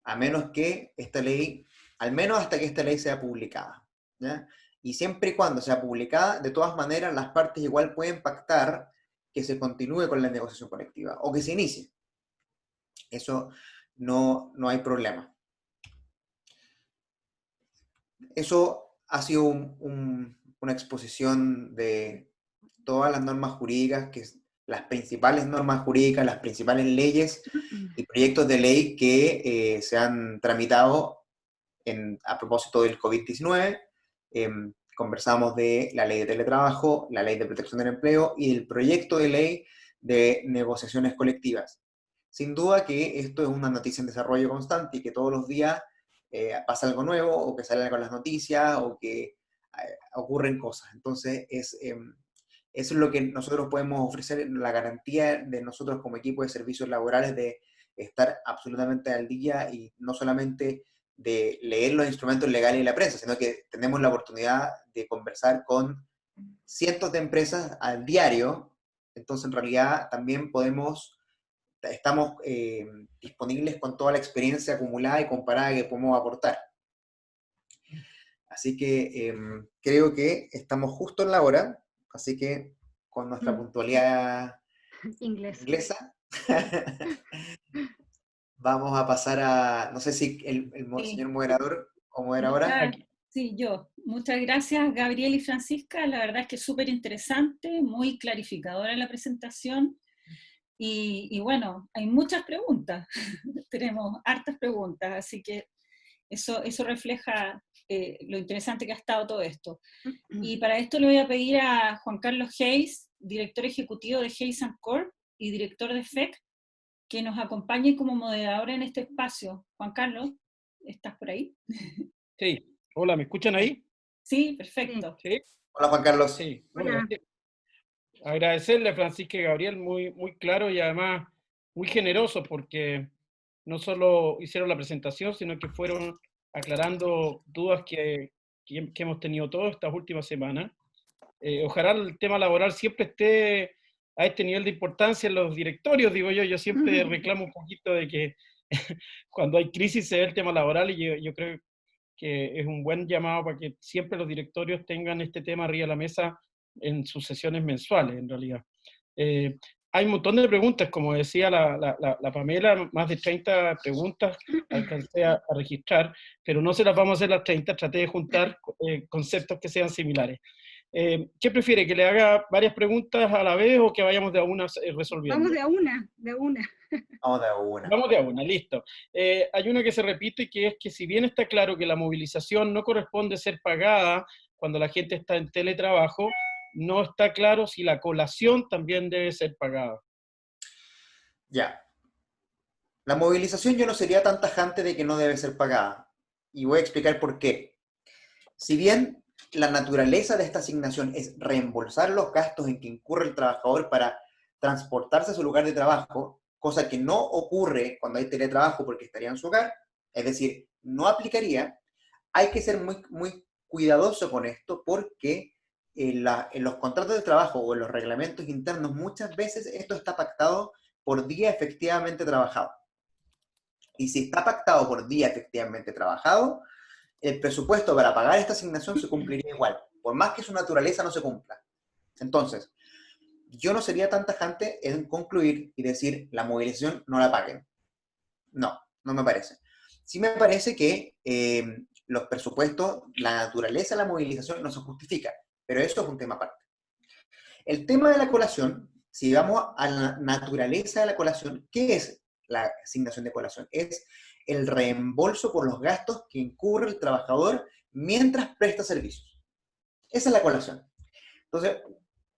a menos que esta ley, al menos hasta que esta ley sea publicada. ¿Ya? Y siempre y cuando sea publicada, de todas maneras, las partes igual pueden pactar que se continúe con la negociación colectiva, o que se inicie. Eso no hay problema. Eso ha sido una exposición de todas las normas jurídicas, las principales normas jurídicas, las principales leyes y proyectos de ley que se han tramitado a propósito del COVID-19. Conversamos de la ley de teletrabajo, la ley de protección del empleo y el proyecto de ley de negociaciones colectivas. sin duda que esto es una noticia en desarrollo constante y que todos los días pasa algo nuevo, o que sale algo en las noticias, o que ocurren cosas. Entonces, eso es lo que nosotros podemos ofrecer, la garantía de nosotros como equipo de servicios laborales de estar absolutamente al día y no solamente de leer los instrumentos legales y la prensa, sino que tenemos la oportunidad de conversar con cientos de empresas al diario. Entonces, en realidad, también estamos disponibles con toda la experiencia acumulada y comparada que podemos aportar. Así que creo que estamos justo en la hora, así que con nuestra puntualidad inglesa, vamos a pasar a, no sé si el Sí. señor moderador o moderadora. Sí, yo. Muchas gracias, Gabriel y Francisca. La verdad es que es súper interesante, muy clarificadora la presentación. Y bueno, hay muchas preguntas. Tenemos hartas preguntas, así que eso refleja lo interesante que ha estado todo esto. Y para esto le voy a pedir a Juan Carlos Hayes, director ejecutivo de Hayes & Corp y director de FEC, que nos acompañe como moderador en este espacio. Juan Carlos, ¿estás por ahí? Sí. Hola, ¿me escuchan ahí? Sí, perfecto. Sí. Hola, Juan Carlos. Sí. Hola. Agradecerle a Francisca y Gabriel, muy, muy claro y además muy generoso, porque no solo hicieron la presentación, sino que fueron aclarando dudas que hemos tenido todas estas últimas semanas. Ojalá el tema laboral siempre esté a este nivel de importancia en los directorios, digo yo. Yo siempre reclamo un poquito de que cuando hay crisis se ve el tema laboral, y yo creo que es un buen llamado para que siempre los directorios tengan este tema arriba de la mesa en sus sesiones mensuales, en realidad. Hay un montón de preguntas, como decía la Pamela, más de 30 preguntas alcancé a registrar, pero no se las vamos a hacer las 30, traté de juntar conceptos que sean similares. ¿Qué prefiere, que le haga varias preguntas a la vez o que vayamos de a una resolviendo? Vamos de a una, de a una. Vamos de a una. Vamos de a una, listo. Hay una que se repite, que es que si bien está claro que la movilización no corresponde ser pagada cuando la gente está en teletrabajo, no está claro si la colación también debe ser pagada. Ya. La movilización yo no sería tan tajante de que no debe ser pagada. Y voy a explicar por qué. Si bien la naturaleza de esta asignación es reembolsar los gastos en que incurre el trabajador para transportarse a su lugar de trabajo, cosa que no ocurre cuando hay teletrabajo porque estaría en su hogar, es decir, no aplicaría, hay que ser muy, muy cuidadoso con esto, porque en los contratos de trabajo o en los reglamentos internos muchas veces esto está pactado por día efectivamente trabajado. Y si está pactado por día efectivamente trabajado, el presupuesto para pagar esta asignación se cumpliría igual, por más que su naturaleza no se cumpla. Entonces, yo no sería tan tajante en concluir y decir la movilización no la paguen. No, no me parece. Sí me parece que los presupuestos, la naturaleza de la movilización no se justifica, pero eso es un tema aparte. El tema de la colación, si vamos a la naturaleza de la colación, ¿qué es la asignación de colación? Es el reembolso por los gastos que incurre el trabajador mientras presta servicios. Esa es la colación. Entonces,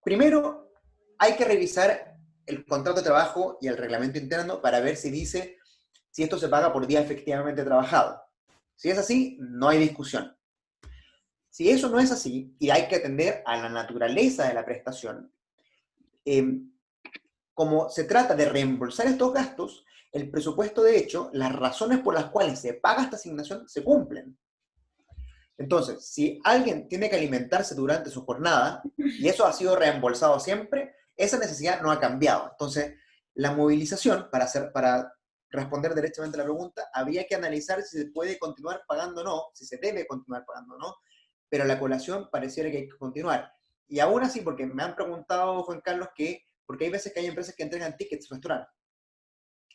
primero hay que revisar el contrato de trabajo y el reglamento interno para ver si dice si esto se paga por día efectivamente trabajado. Si es así, no hay discusión. Si eso no es así, y hay que atender a la naturaleza de la prestación, como se trata de reembolsar estos gastos, el presupuesto, de hecho, las razones por las cuales se paga esta asignación se cumplen. Entonces, si alguien tiene que alimentarse durante su jornada, y eso ha sido reembolsado siempre, esa necesidad no ha cambiado. Entonces, la movilización, para responder derechamente a la pregunta, habría que analizar si se puede continuar pagando o no, si se debe continuar pagando o no, pero la colación pareciera que hay que continuar. Y aún así, porque me han preguntado, Juan Carlos, porque hay veces que hay empresas que entregan tickets restaurante.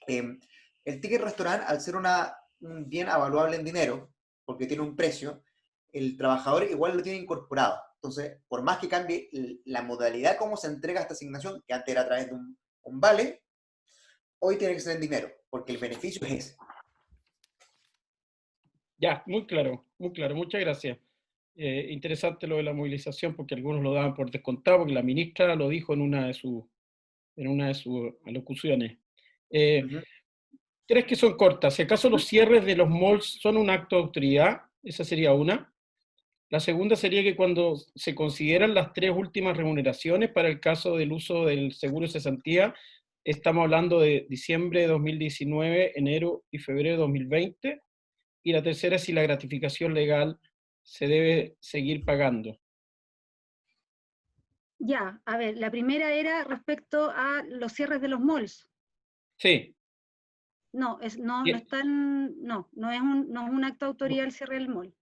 El ticket restaurante, al ser un bien avaluable en dinero, porque tiene un precio, el trabajador igual lo tiene incorporado. Entonces, por más que cambie la modalidad como se entrega esta asignación, que antes era a través de un vale, hoy tiene que ser en dinero, porque el beneficio es ese. Ya, muy claro, muchas gracias. Interesante lo de la movilización, porque algunos lo daban por descontado, porque la ministra lo dijo en una de sus alocuciones. Ujú. Tres que son cortas. Si acaso los cierres de los malls son un acto de autoridad, esa sería una. La segunda sería que cuando se consideran las tres últimas remuneraciones para el caso del uso del seguro de cesantía, estamos hablando de diciembre de 2019, enero y febrero de 2020. Y la tercera es si la gratificación legal se debe seguir pagando. Ya, a ver, la primera era respecto a los cierres de los malls. Sí. No, no Bien. no es un acto de autoridad el cierre del mall.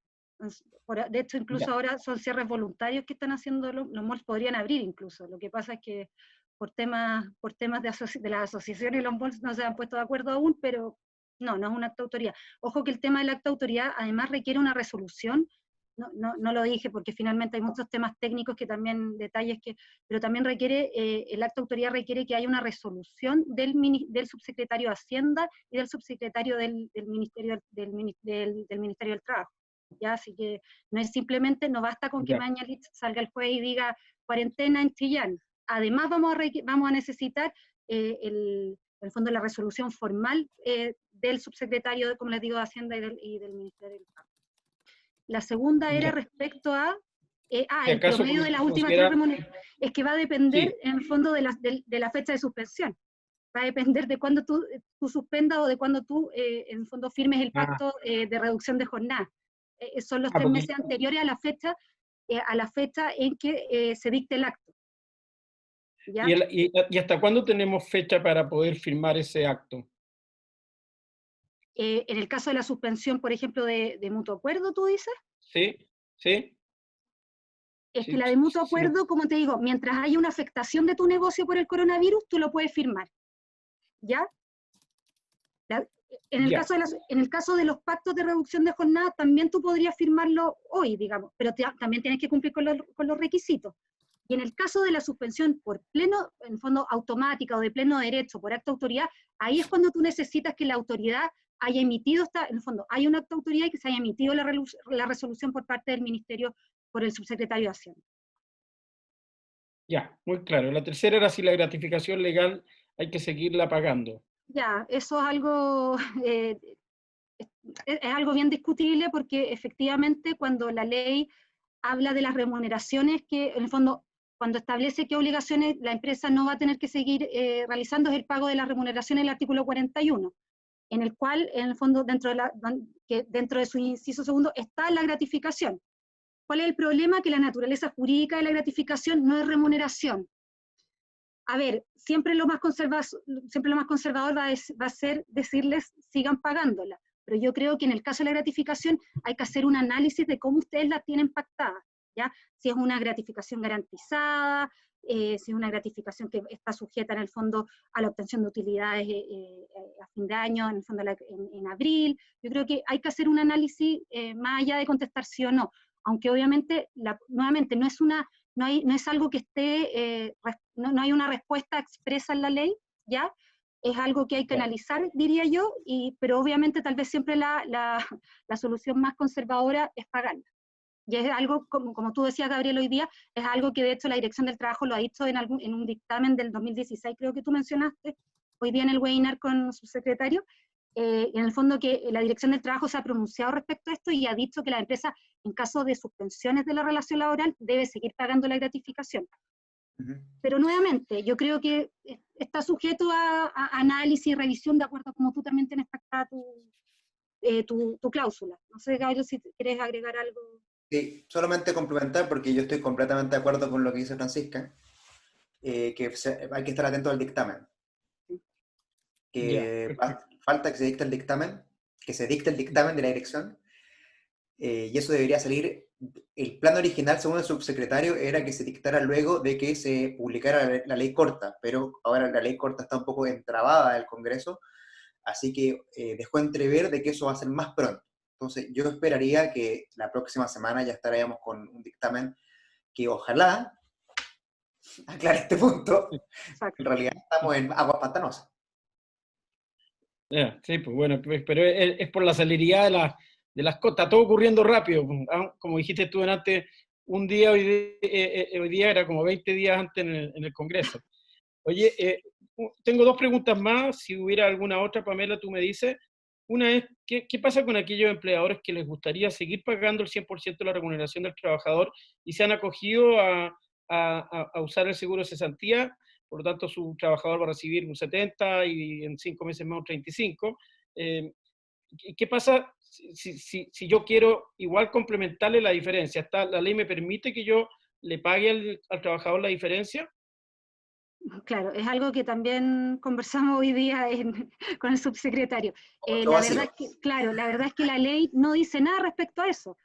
De hecho, incluso Ya. ahora son cierres voluntarios que están haciendo, los malls podrían abrir incluso. Lo que pasa es que por temas de las asociaciones y los malls no se han puesto de acuerdo aún, pero no es un acto de autoridad. Ojo que el tema del acto de autoridad además requiere una resolución. No lo dije porque finalmente hay muchos temas técnicos que también, detalles que, pero también requiere, el acto de autoridad requiere que haya una resolución del subsecretario de Hacienda y del subsecretario del Ministerio del Trabajo. ¿Ya? Así que no es simplemente, no basta con que Ya. Mañalich salga el juez y diga cuarentena en Chillán. Además vamos a necesitar en el fondo la resolución formal del subsecretario, como les digo, de Hacienda y del Ministerio del Trabajo. La segunda era Ya. respecto a Si el acaso promedio de las últimas tres remuneraciones. Es que va a depender, Sí. en el fondo, de la fecha de suspensión. Va a depender de cuándo tú suspendas o de cuándo tú, en el fondo, firmes el pacto de reducción de jornada. Son los 3 meses anteriores a la fecha en que se dicte el acto. ¿Ya? ¿Y hasta cuándo tenemos fecha para poder firmar ese acto? En el caso de la suspensión, por ejemplo, de mutuo acuerdo, ¿tú dices? Sí, sí. Es que Sí, la de mutuo sí, acuerdo, como te digo, mientras haya una afectación de tu negocio por el coronavirus, tú lo puedes firmar. ¿Ya? En el caso de los pactos de reducción de jornada, también tú podrías firmarlo hoy, digamos, pero también tienes que cumplir con los requisitos. Y en el caso de la suspensión por pleno, en el fondo automática o de pleno derecho, por acto de autoridad, ahí es cuando tú necesitas que la autoridad haya emitido, en el fondo, hay un acto de autoridad y que se haya emitido la resolución por parte del Ministerio, por el subsecretario de Hacienda. Ya, muy claro. La tercera era si la gratificación legal hay que seguirla pagando. Ya, eso es algo, es algo bien discutible porque efectivamente cuando la ley habla de las remuneraciones, que en el fondo cuando establece qué obligaciones la empresa no va a tener que seguir realizando, es el pago de las remuneraciones, el artículo 41, en el cual en el fondo dentro de su inciso segundo está la gratificación. ¿Cuál es el problema? Que la naturaleza jurídica de la gratificación no es remuneración. A ver, siempre lo más conservador va a ser decirles sigan pagándola, pero yo creo que en el caso de la gratificación hay que hacer un análisis de cómo ustedes la tienen pactada, ¿ya? Si es una gratificación garantizada, si es una gratificación que está sujeta en el fondo a la obtención de utilidades a fin de año, en el fondo en abril. Yo creo que hay que hacer un análisis más allá de contestar sí o no, aunque obviamente, nuevamente, no es algo que esté, no hay una respuesta expresa en la ley, ¿ya? Es algo que hay que analizar, diría yo, pero obviamente tal vez siempre la solución más conservadora es pagarla. Y es algo, como tú decías, Gabriel, hoy día, es algo que de hecho la Dirección del Trabajo lo ha dicho en un dictamen del 2016, creo que tú mencionaste, hoy día en el webinar con su secretario, en el fondo que la Dirección del Trabajo se ha pronunciado respecto a esto y ha dicho que la empresa, en caso de suspensiones de la relación laboral, debe seguir pagando la gratificación. Pero nuevamente, yo creo que está sujeto a análisis y revisión de acuerdo a como tú también tienes pactada tu cláusula. No sé, Gabriel, si quieres agregar algo. Sí, solamente complementar, porque yo estoy completamente de acuerdo con lo que dice Francisca, que hay que estar atento al dictamen. Que falta que se dicte el dictamen, que se dicte el dictamen de la dirección, y eso debería salir. El plan original, según el subsecretario, era que se dictara luego de que se publicara la ley corta, pero ahora la ley corta está un poco entrabada del Congreso, así que dejó entrever de que eso va a ser más pronto. Entonces yo esperaría que la próxima semana ya estaríamos con un dictamen que ojalá aclare este punto. Exacto. En realidad estamos en aguas pantanosas. Sí, pues bueno, pero es por la celeridad de las cosas, está todo ocurriendo rápido. Como dijiste tú antes, un día hoy día era como 20 días antes en el Congreso. Oye, tengo dos preguntas más, si hubiera alguna otra, Pamela, tú me dices. Una es, ¿qué pasa con aquellos empleadores que les gustaría seguir pagando el 100% de la remuneración del trabajador y se han acogido a usar el seguro de cesantía? Por lo tanto, su trabajador va a recibir un 70 y en 5 meses más un 35. ¿Qué pasa si yo quiero igual complementarle la diferencia? ¿La ley me permite que yo le pague al trabajador la diferencia? Claro, es algo que también conversamos hoy día con el subsecretario. Otro La vacío. verdad es que, claro, la verdad es que la ley no dice nada respecto a eso.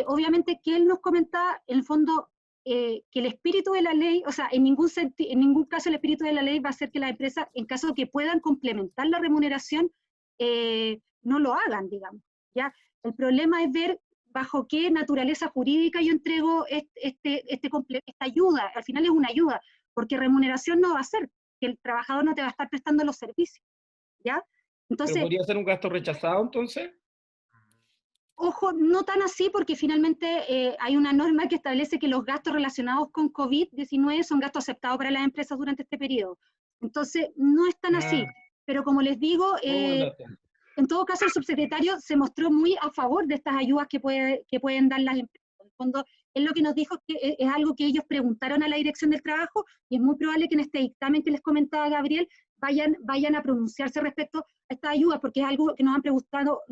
Obviamente que él nos comentaba, en el fondo, que el espíritu de la ley, o sea, en ningún caso el espíritu de la ley va a ser que las empresas, en caso de que puedan complementar la remuneración, no lo hagan, digamos. ¿Ya? El problema es ver bajo qué naturaleza jurídica yo entrego esta ayuda. Al final es una ayuda, porque remuneración no va a ser, que el trabajador no te va a estar prestando los servicios. ¿Ya? ¿Pero Entonces, podría ser un gasto rechazado entonces? ojo, no tan así, porque finalmente hay una norma que establece que los gastos relacionados con COVID-19 son gastos aceptados para las empresas durante este periodo. Entonces, no es tan así. Pero como les digo, en todo caso, el subsecretario se mostró muy a favor de estas ayudas que pueden dar las empresas. En el fondo, él lo que nos dijo es que es algo que ellos preguntaron a la Dirección del Trabajo y es muy probable que en este dictamen que les comentaba Gabriel vayan a pronunciarse respecto a estas ayudas, porque es algo que nos han preguntado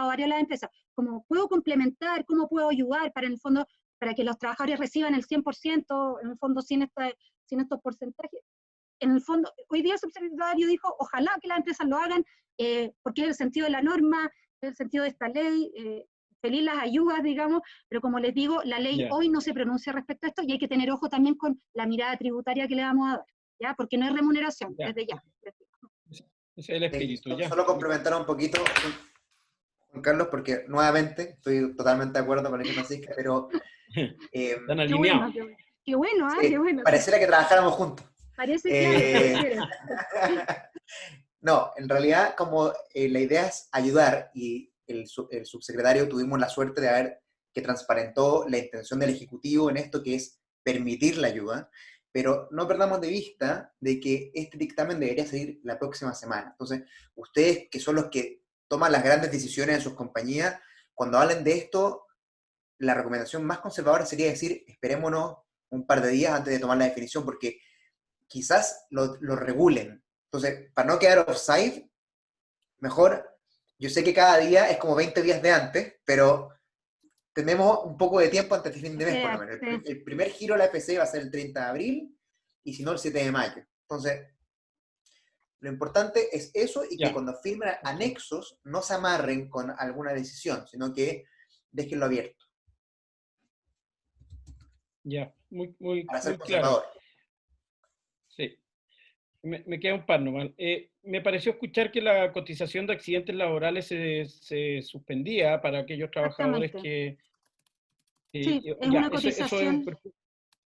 varias de las empresas. ¿Cómo puedo complementar? ¿Cómo puedo ayudar para, en el fondo, para que los trabajadores reciban el 100%, en el fondo, sin estos porcentajes? En el fondo, hoy día el subsecretario dijo, ojalá que las empresas lo hagan, porque es el sentido de la norma, es el sentido de esta ley, feliz las ayudas, digamos, pero como les digo, la ley hoy no se pronuncia respecto a esto y hay que tener ojo también con la mirada tributaria que le vamos a dar, ¿ya? Porque no es remuneración, desde ya. Ese es el espíritu, ya. Solo complementar un poquito, Juan Carlos, porque nuevamente estoy totalmente de acuerdo con lo que Francisca, pero Están alineados. Qué bueno, sí, qué bueno. pareciera que trabajáramos juntos. Parece, claro, No, en realidad como la idea es ayudar y el subsecretario tuvimos la suerte de haber que transparentó la intención del Ejecutivo en esto que es permitir la ayuda, pero no perdamos de vista de que este dictamen debería salir la próxima semana. Entonces, ustedes que son los que toman las grandes decisiones en sus compañías, cuando hablen de esto, la recomendación más conservadora sería decir, esperémonos un par de días antes de tomar la definición, porque quizás lo regulen. Entonces, para no quedar offside, mejor, yo sé que cada día es como 20 días de antes, pero tenemos un poco de tiempo antes del fin de mes, por lo menos. El primer giro de la FC va a ser el 30 de abril, y si no, el 7 de mayo. Entonces, lo importante es eso, y que cuando firmen anexos, no se amarren con alguna decisión, sino que déjenlo abierto. Ya, muy Para ser muy claro. conservador. Sí. Me queda un par nomás. Me pareció escuchar que la cotización de accidentes laborales se suspendía para aquellos trabajadores que... sí, es una cotización.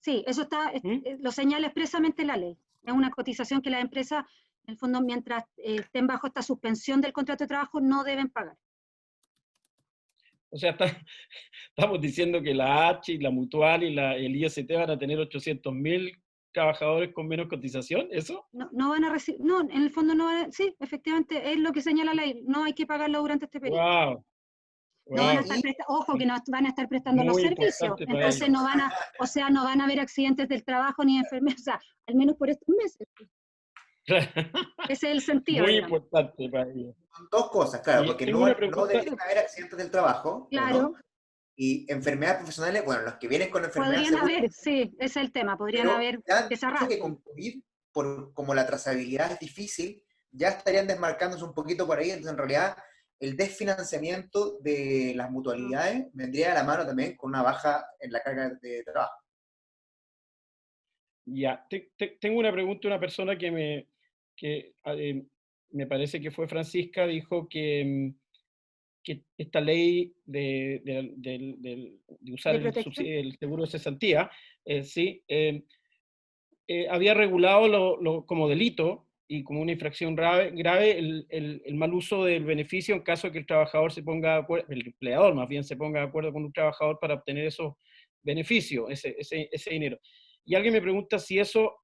Sí, eso está, lo señala expresamente la ley. Es una cotización que las empresas, en el fondo, mientras estén bajo esta suspensión del contrato de trabajo, no deben pagar. O sea, estamos diciendo que la H y la Mutual y el IST van a tener 800.000 trabajadores con menos cotización, ¿eso? No van a recibir, no, en el fondo no van a, sí, efectivamente, es lo que señala la ley, no hay que pagarlo durante este periodo. ¡Wow! No van a estar ojo, que no van a estar prestando los servicios, entonces no van a haber accidentes del trabajo ni enfermedades, o sea, al menos por estos meses. Ese es el sentido. Muy importante para ellos. Son dos cosas, claro, porque no deberían haber accidentes del trabajo, claro. ¿no? Y enfermedades profesionales, bueno, los que vienen con enfermedades... Podrían haber, sí, ese es el tema, podrían haber que se arrastren. Que con COVID, como la trazabilidad es difícil, ya estarían desmarcándose un poquito por ahí, entonces en realidad el desfinanciamiento de las mutualidades vendría de la mano también con una baja en la carga de trabajo. Ya, tengo una pregunta, una persona que me parece que fue Francisca, dijo que esta ley de usar el seguro de cesantía, había regulado como delito y como una infracción grave el mal uso del beneficio en caso de que el trabajador el empleador más bien se ponga de acuerdo con un trabajador para obtener esos beneficios, ese dinero. Y alguien me pregunta si eso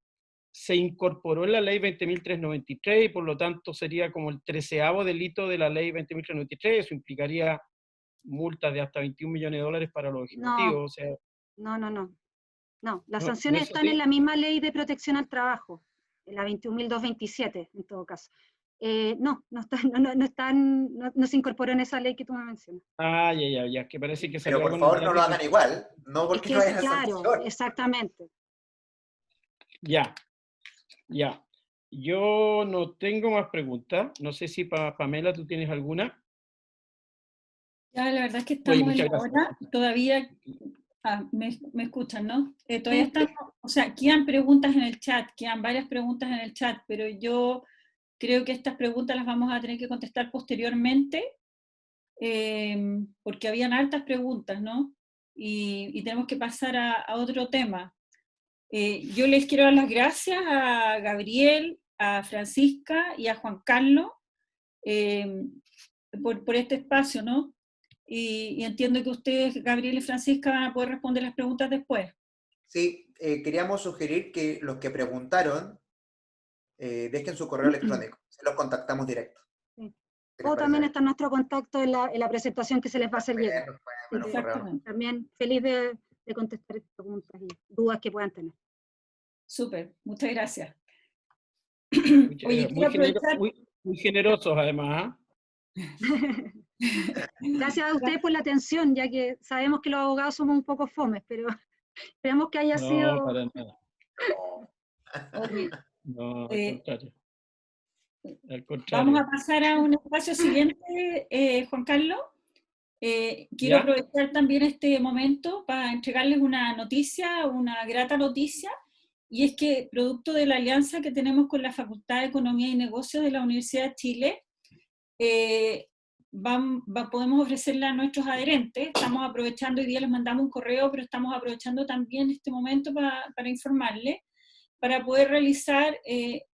se incorporó en la ley 20.393 y por lo tanto sería como el 13º delito de la ley 20.393, eso implicaría multas de hasta 21 millones de dólares para los ejecutivos. No, O sea, no, las ¿no sanciones es están en así? la misma ley de protección al trabajo, en la 21.227 en todo caso. No se incorporó en esa ley que tú me mencionas. Ah, ya, que parece que Pero salió por algo en el favor no lo diario. hagan igual, no Es porque que no es haya claro, sanción. exactamente. Ya. Yo no tengo más preguntas. No sé si Pamela, tú tienes alguna. Ya, la verdad es que Oye, estamos en muchas la gracias. hora, todavía, me escuchan, ¿no? Todavía Sí. estamos, o sea, quedan preguntas en el chat, quedan varias preguntas en el chat, pero yo creo que estas preguntas las vamos a tener que contestar posteriormente, porque habían hartas preguntas, ¿no? Y tenemos que pasar a otro tema. Yo les quiero dar las gracias a Gabriel, a Francisca y a Juan Carlos por este espacio, ¿no? Y entiendo que ustedes, Gabriel y Francisca, van a poder responder las preguntas después. Sí, queríamos sugerir que los que preguntaron dejen su correo electrónico, se los contactamos directo. Sí. ¿Qué les O también parece? está nuestro contacto en la presentación que se les va a hacer llegar. Nos pueden Así enviar un que correo. Exactamente. también feliz de contestar preguntas y dudas que puedan tener. Súper, muchas gracias. Muy, Oye, quiero aprovechar. muy generosos además. ¿Ah? Gracias a ustedes por la atención, ya que sabemos que los abogados somos un poco fomes, pero esperamos que haya No, sido... para nada. Oye, No, al vamos contrario. a pasar a un espacio siguiente, Juan Carlos. Quiero ¿Ya? aprovechar también este momento para entregarles una noticia, una grata noticia, y es que producto de la alianza que tenemos con la Facultad de Economía y Negocios de la Universidad de Chile, podemos ofrecerle a nuestros adherentes, estamos aprovechando, hoy día les mandamos un correo, pero estamos aprovechando también este momento para informarles, para poder realizar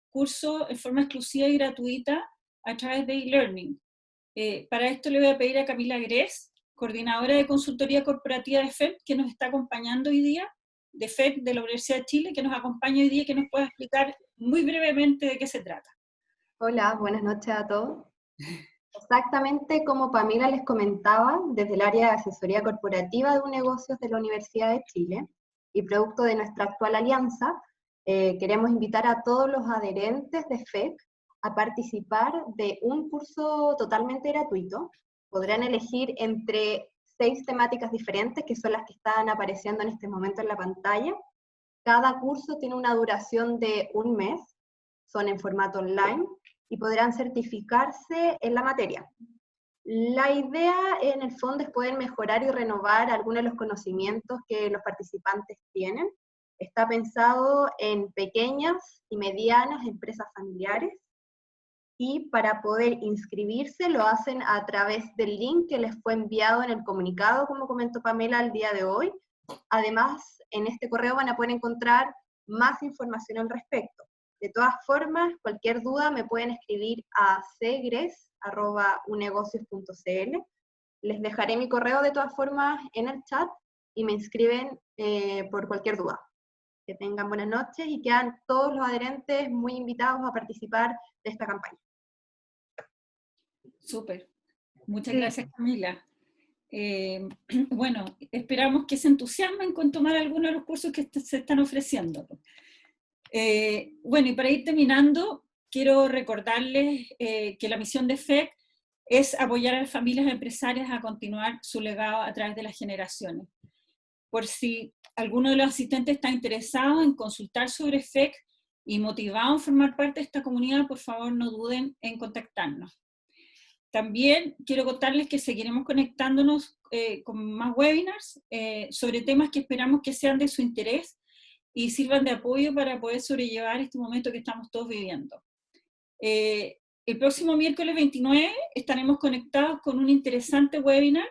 cursos en forma exclusiva y gratuita a través de e-learning. Para esto le voy a pedir a Camila Gress, coordinadora de consultoría corporativa de FED, que nos está acompañando hoy día, de FED de la Universidad de Chile, que nos acompaña hoy día y que nos pueda explicar muy brevemente de qué se trata. Hola, buenas noches a todos. Exactamente como Pamela les comentaba, desde el área de asesoría corporativa de negocios de la Universidad de Chile y producto de nuestra actual alianza, queremos invitar a todos los adherentes de FEC a participar de un curso totalmente gratuito. Podrán elegir entre 6 temáticas diferentes, que son las que están apareciendo en este momento en la pantalla. Cada curso tiene una duración de 1 mes, son en formato online, y podrán certificarse en la materia. La idea en el fondo es poder mejorar y renovar algunos de los conocimientos que los participantes tienen. Está pensado en pequeñas y medianas empresas familiares, y para poder inscribirse lo hacen a través del link que les fue enviado en el comunicado, como comentó Pamela el día de hoy. Además, en este correo van a poder encontrar más información al respecto. De todas formas, cualquier duda me pueden escribir a cgres@unegocios.cl. Les dejaré mi correo de todas formas en el chat y me inscriben por cualquier duda. Que tengan buenas noches y quedan todos los adherentes muy invitados a participar de esta campaña. Súper. Muchas gracias, Camila. Bueno, esperamos que se entusiasmen con tomar algunos de los cursos que se están ofreciendo. Bueno, y para ir terminando, quiero recordarles que la misión de FEC es apoyar a las familias empresarias a continuar su legado a través de las generaciones. Por si alguno de los asistentes está interesado en consultar sobre FEC y motivado en formar parte de esta comunidad, por favor no duden en contactarnos. También quiero contarles que seguiremos conectándonos con más webinars sobre temas que esperamos que sean de su interés y sirvan de apoyo para poder sobrellevar este momento que estamos todos viviendo. El próximo miércoles 29 estaremos conectados con un interesante webinar,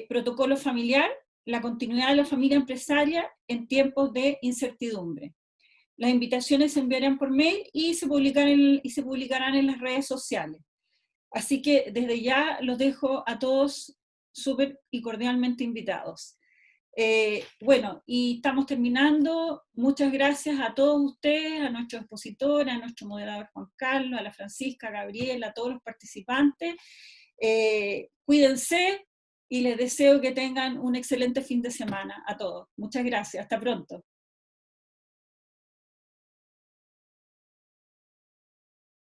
Protocolo Familiar, la continuidad de la familia empresaria en tiempos de incertidumbre. Las invitaciones se enviarán por mail y se publicarán en las redes sociales. Así que desde ya los dejo a todos súper y cordialmente invitados. Bueno, y estamos terminando. Muchas gracias a todos ustedes, a nuestros expositores, a nuestro moderador Juan Carlos, a la Francisca, a Gabriela, a todos los participantes. Cuídense y les deseo que tengan un excelente fin de semana a todos. Muchas gracias. Hasta pronto.